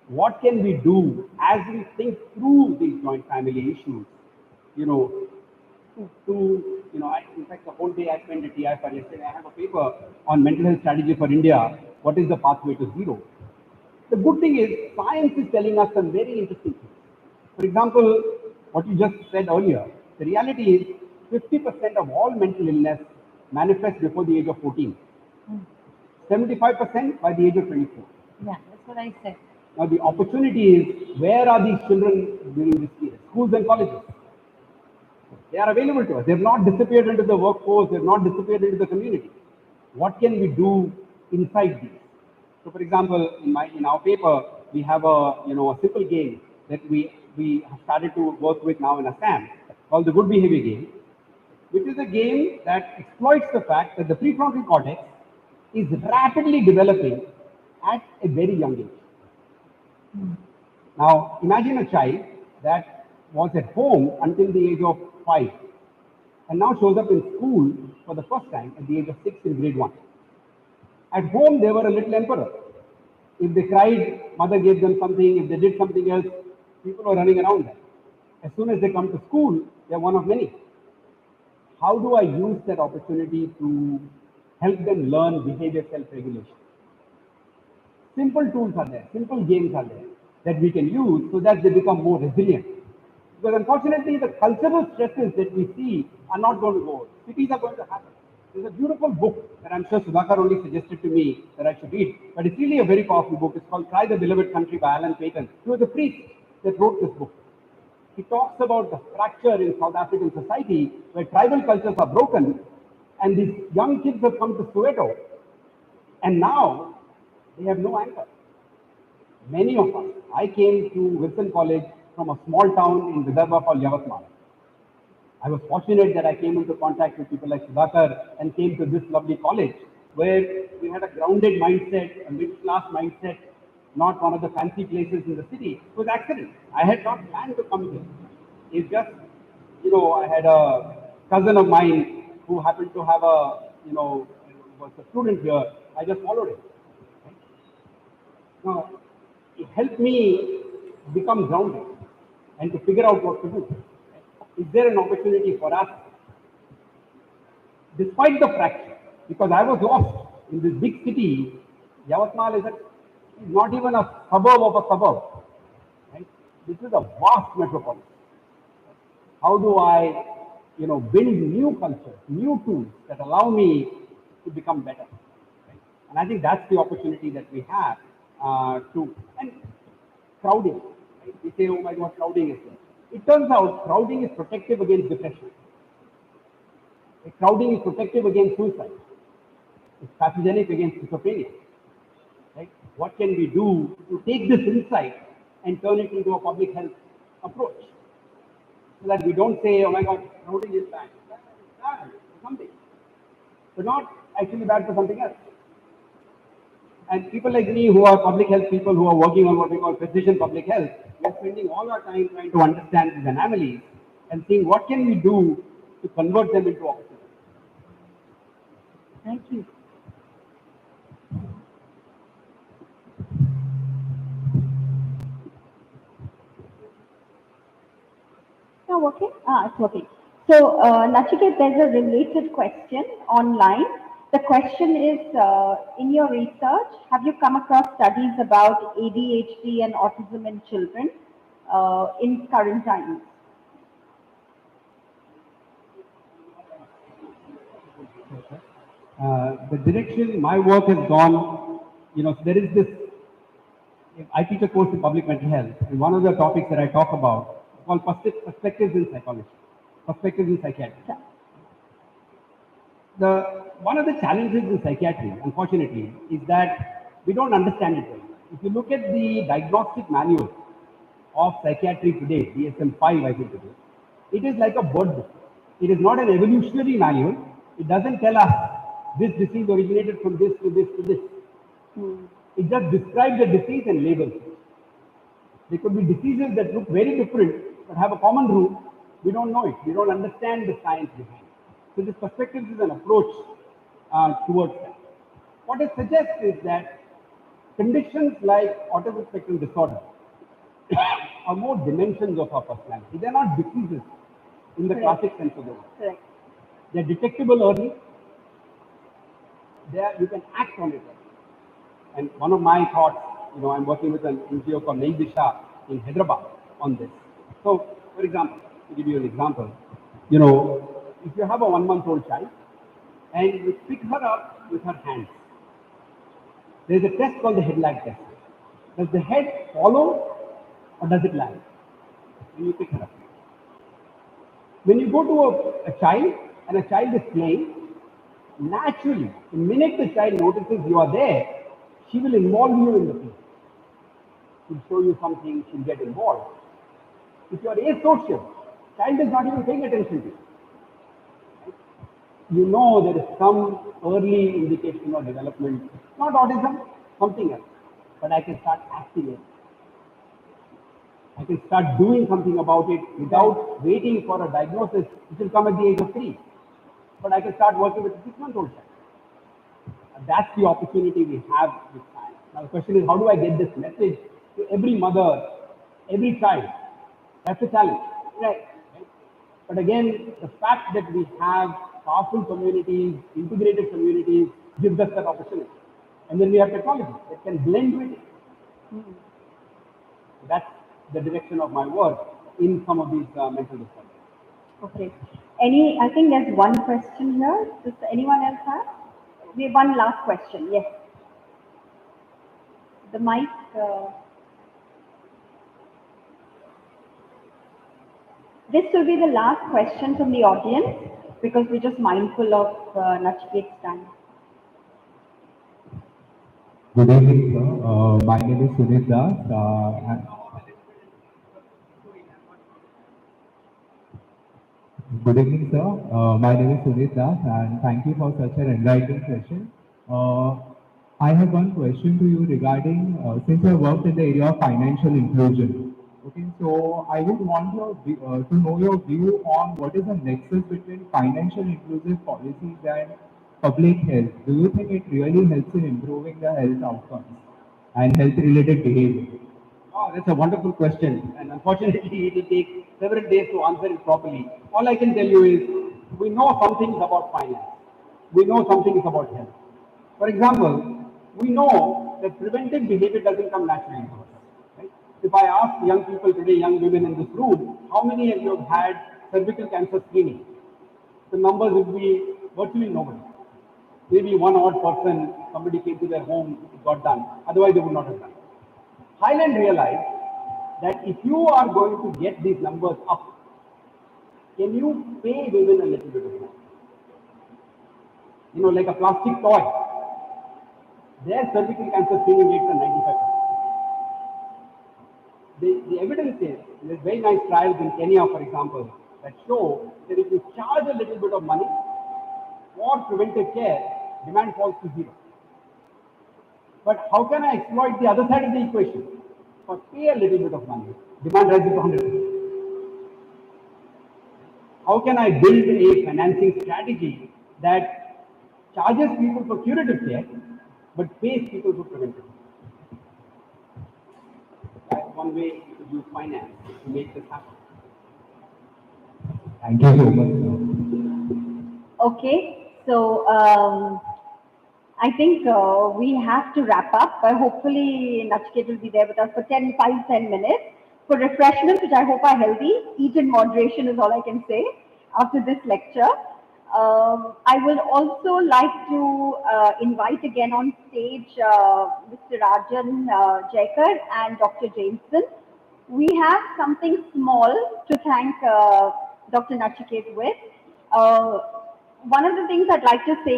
Speaker 6: What can we do as we think through these joint family issues? In fact, the whole day I spent at TIFR yesterday. I have a paper on mental health strategy for India. What is the pathway to zero? The good thing is, science is telling us some very interesting things. For example, what you just said earlier, the reality is 50% of all mental illness manifests before the age of 14. 75% by the age of 24.
Speaker 7: Yeah, that's what I said.
Speaker 6: Now the opportunity is, where are these children during this period? Schools and colleges. They are available to us. They have not disappeared into the workforce. They have not disappeared into the community. What can we do inside these? So, for example, in our paper, we have a simple game that we have started to work with now in Assam called the Good Behavior Game, which is a game that exploits the fact that the prefrontal cortex is rapidly developing at a very young age. Now, imagine a child that was at home until the age of 5 and now shows up in school for the first time at the age of 6 in grade 1. At home, they were a little emperor. If they cried, mother gave them something. If they did something else, people were running around them. As soon as they come to school, they're one of many. How do I use that opportunity to help them learn behavior self-regulation? Simple tools are there, simple games are there that we can use so that they become more resilient. Because unfortunately, the cultural stresses that we see are not going to go away. Cities are going to happen. There's a beautiful book that I'm sure Sudhakar only suggested to me that I should read, but it's really a very powerful book. It's called Try the Beloved Country by Alan Paton. He was a priest that wrote this book. He talks about the fracture in South African society where tribal cultures are broken, and these young kids have come to Soweto, and now they have no anchor. Many of us, I came to Wilson College from a small town in Vidarbha called Yavatmal. I was fortunate that I came into contact with people like Sudhakar and came to this lovely college where we had a grounded mindset, a middle-class mindset, not one of the fancy places in the city. It was accident. I had not planned to come here. It's just, I had a cousin of mine who happened to have was a student here. I just followed him. Now, it helped me become grounded and to figure out what to do. Is there an opportunity for us, despite the fracture? Because I was lost in this big city. Yavatmal is not even a suburb of a suburb. Right? This is a vast metropolis. How do I, build new culture, new tools that allow me to become better? Right? And I think that's the opportunity that we have and crowding. Right? We say, oh my God, crowding is there. It turns out crowding is protective against depression. Crowding is protective against suicide. It's pathogenic against schizophrenia. Right? What can we do to take this insight and turn it into a public health approach? So that we don't say, oh my God, crowding is bad. It's bad for something, but not actually bad for something else. And people like me who are public health people who are working on what we call precision public health, we are spending all our time trying to understand these anomalies and seeing what can we do to convert them into opportunities.
Speaker 7: Thank you.
Speaker 2: Now working? It's working. So, Nachiket, there's a related question online. The question is, in your research, have you come across studies about ADHD and autism in children in current times?
Speaker 6: The direction my work has gone, there is this. I teach a course in public mental health, and one of the topics that I talk about is called perspectives in psychology, perspectives in psychiatry. One of the challenges in psychiatry, unfortunately, is that we don't understand it well. If you look at the diagnostic manual of psychiatry today, DSM-5, I think it is, it is like a bird book. It is not an evolutionary manual. It doesn't tell us this disease originated from this to this to this. It just describes the disease and labels it. There could be diseases that look very different but have a common root. We don't know it. We don't understand the science behind it. So this perspective is an approach towards that. What it suggests is that conditions like autism spectrum disorder are more dimensions of our personality. They're not diseases in the classic sense of the word.
Speaker 2: Correct.
Speaker 6: They're detectable early. You can act on it. And one of my thoughts, I'm working with an NGO called Nayi Disha in Hyderabad on this. So, for example, to give you an example, if you have a 1-month-old child and you pick her up with her hands, there's a test called the head lag test. Does the head follow or does it lag when you pick her up? When you go to a child and a child is playing, naturally, the minute the child notices you are there, she will involve you in the play. She'll show you something, she'll get involved. If you are asocial, child is not even paying attention to you. You know there is some early indication of development, not autism, something else. But I can start acting it. I can start doing something about it without waiting for a diagnosis, which will come at the age of 3. But I can start working with a 6-month-old child. And that's the opportunity we have with science. Now the question is, how do I get this message to every mother, every child? That's a challenge.
Speaker 2: Right.
Speaker 6: But again, the fact that we have powerful communities, integrated communities, gives us that opportunity. And then we have technology that can blend with it. That's the direction of my work in some of these mental disorders.
Speaker 2: Okay. I think there's one question here. Does anyone else have? We have one last question. Yes. The mic. This will be the last question from the audience because we're just mindful of Nachiket's time.
Speaker 8: Good evening, sir. My name is Sunit Das. Good evening, sir. My name is Sunit Das, and thank you for such an enlightening session. Uh, I have one question to you regarding, since I worked in the area of financial inclusion. Okay, so I would want to know your view on what is the nexus between financial inclusive policies and public health. Do you think it really helps in improving the health outcomes and health-related behavior?
Speaker 6: Oh, that's a wonderful question, and unfortunately, it will take several days to answer it properly. All I can tell you is we know some things about finance, we know some things about health. For example, we know that preventive behavior doesn't come naturally to us. Right? If I ask young people today, young women in this room, how many of you have had cervical cancer screening? The numbers would be virtually nobody. Maybe one odd person, somebody came to their home, it got done. Otherwise, they would not have done. Highland realized that if you are going to get these numbers up, can you pay women a little bit of money? You know, like a plastic toy. Their cervical cancer screening rates are 95%. The evidence is, there's very nice trials in Kenya, for example, that show that if you charge a little bit of money for preventive care, demand falls to zero. But how can I exploit the other side of the equation? For pay a little bit of money, demand rises to 100%. How can I build a financing strategy that charges people for curative care, but pays people for preventive? That's one way to use finance to make this happen.
Speaker 8: Thank you so much, sir.
Speaker 2: Okay, so I think we have to wrap up. Hopefully, Nachiket will be there with us for 10 minutes for refreshments, which I hope are healthy. Eat in moderation is all I can say after this lecture. I will also like to invite again on stage Mr. Rajan Jaikar and Dr. Jameson. We have something small to thank Dr. Nachiket with. Uh, One of the things I'd like to say,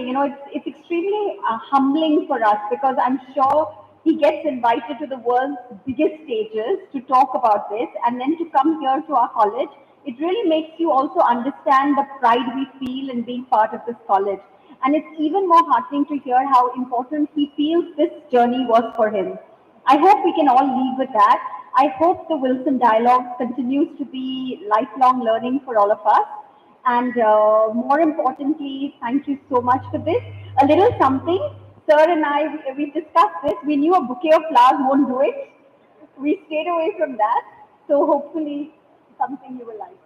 Speaker 2: it's extremely humbling for us because I'm sure he gets invited to the world's biggest stages to talk about this, and then to come here to our college, it really makes you also understand the pride we feel in being part of this college. And it's even more heartening to hear how important he feels this journey was for him. I hope we can all leave with that. I hope the Wilson Dialogues continues to be lifelong learning for all of us. And more importantly, thank you so much for this. A little something, sir and I, we discussed this. We knew a bouquet of flowers won't do it. We stayed away from that. So hopefully something you will like.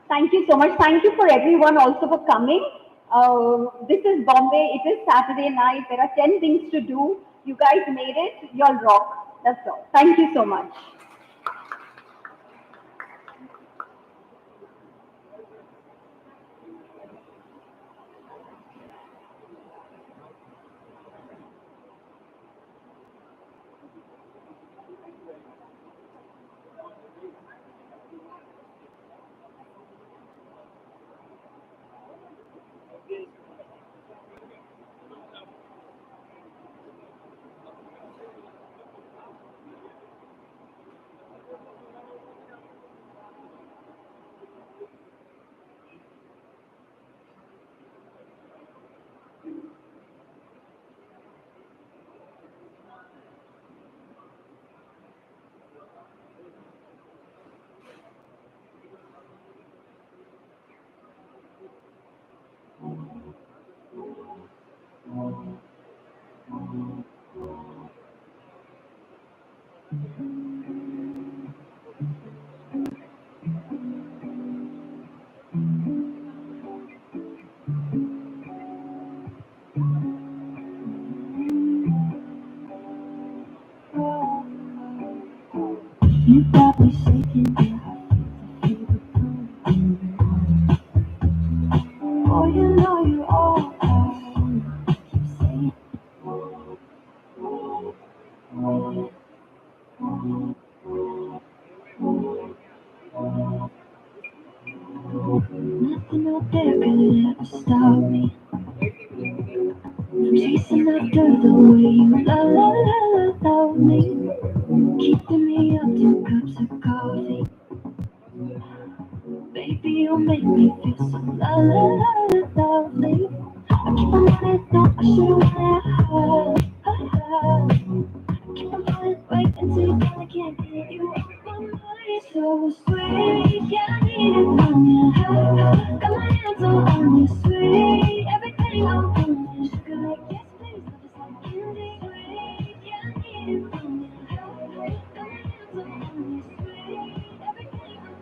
Speaker 2: Thank you so much. Thank you for everyone also for coming. This is Bombay. It is Saturday night. There are 10 things to do. You guys made it. You'll rock. That's all. Thank you so much.
Speaker 1: You got me shaking, yeah, I feel the pain. Oh, you know you all keep saying nothing out there can ever stop me. way you love me, keeping me up 2 cups of coffee. Baby, you make me feel so lovely. I keep on running, though I should've wanted. Keep on falling right into you, but I can't get you off my mind. So sweet, yeah, I need it from you. Got my hands all on you, sweet. Everything I want, sugar like yes, please, love is like candy. Sweet, yeah, I need it from you. Got my hands all on you, sweet. Everything I want.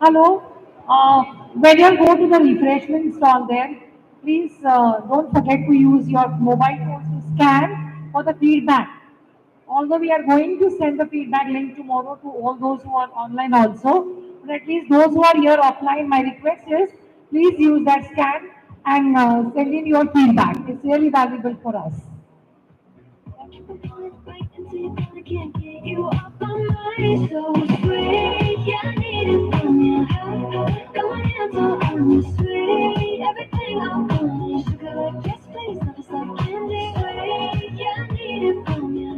Speaker 7: Hello. When you go to the refreshment stall there, please don't forget to use your mobile phones to scan for the feedback. Although we are going to send the feedback link tomorrow to all those who are online also, but at least those who are here offline, my request is please use that scan and send in your feedback. It's really valuable for us.
Speaker 1: Keep on falling right into you, but I can't get you off my mind. So sweet, yeah, I need it from you. Got my hands all on you, sweet. Everything I want, sugar like yes, please, love is like candy. Sweet, yeah, I need it from you.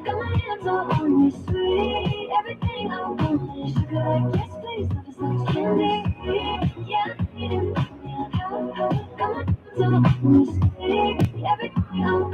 Speaker 1: Got my hands all on you, sweet. Everything I want, sugar like yes, please, love is like candy. Yeah, I need it from you. Got my hands all on you, sweet. Everything I want.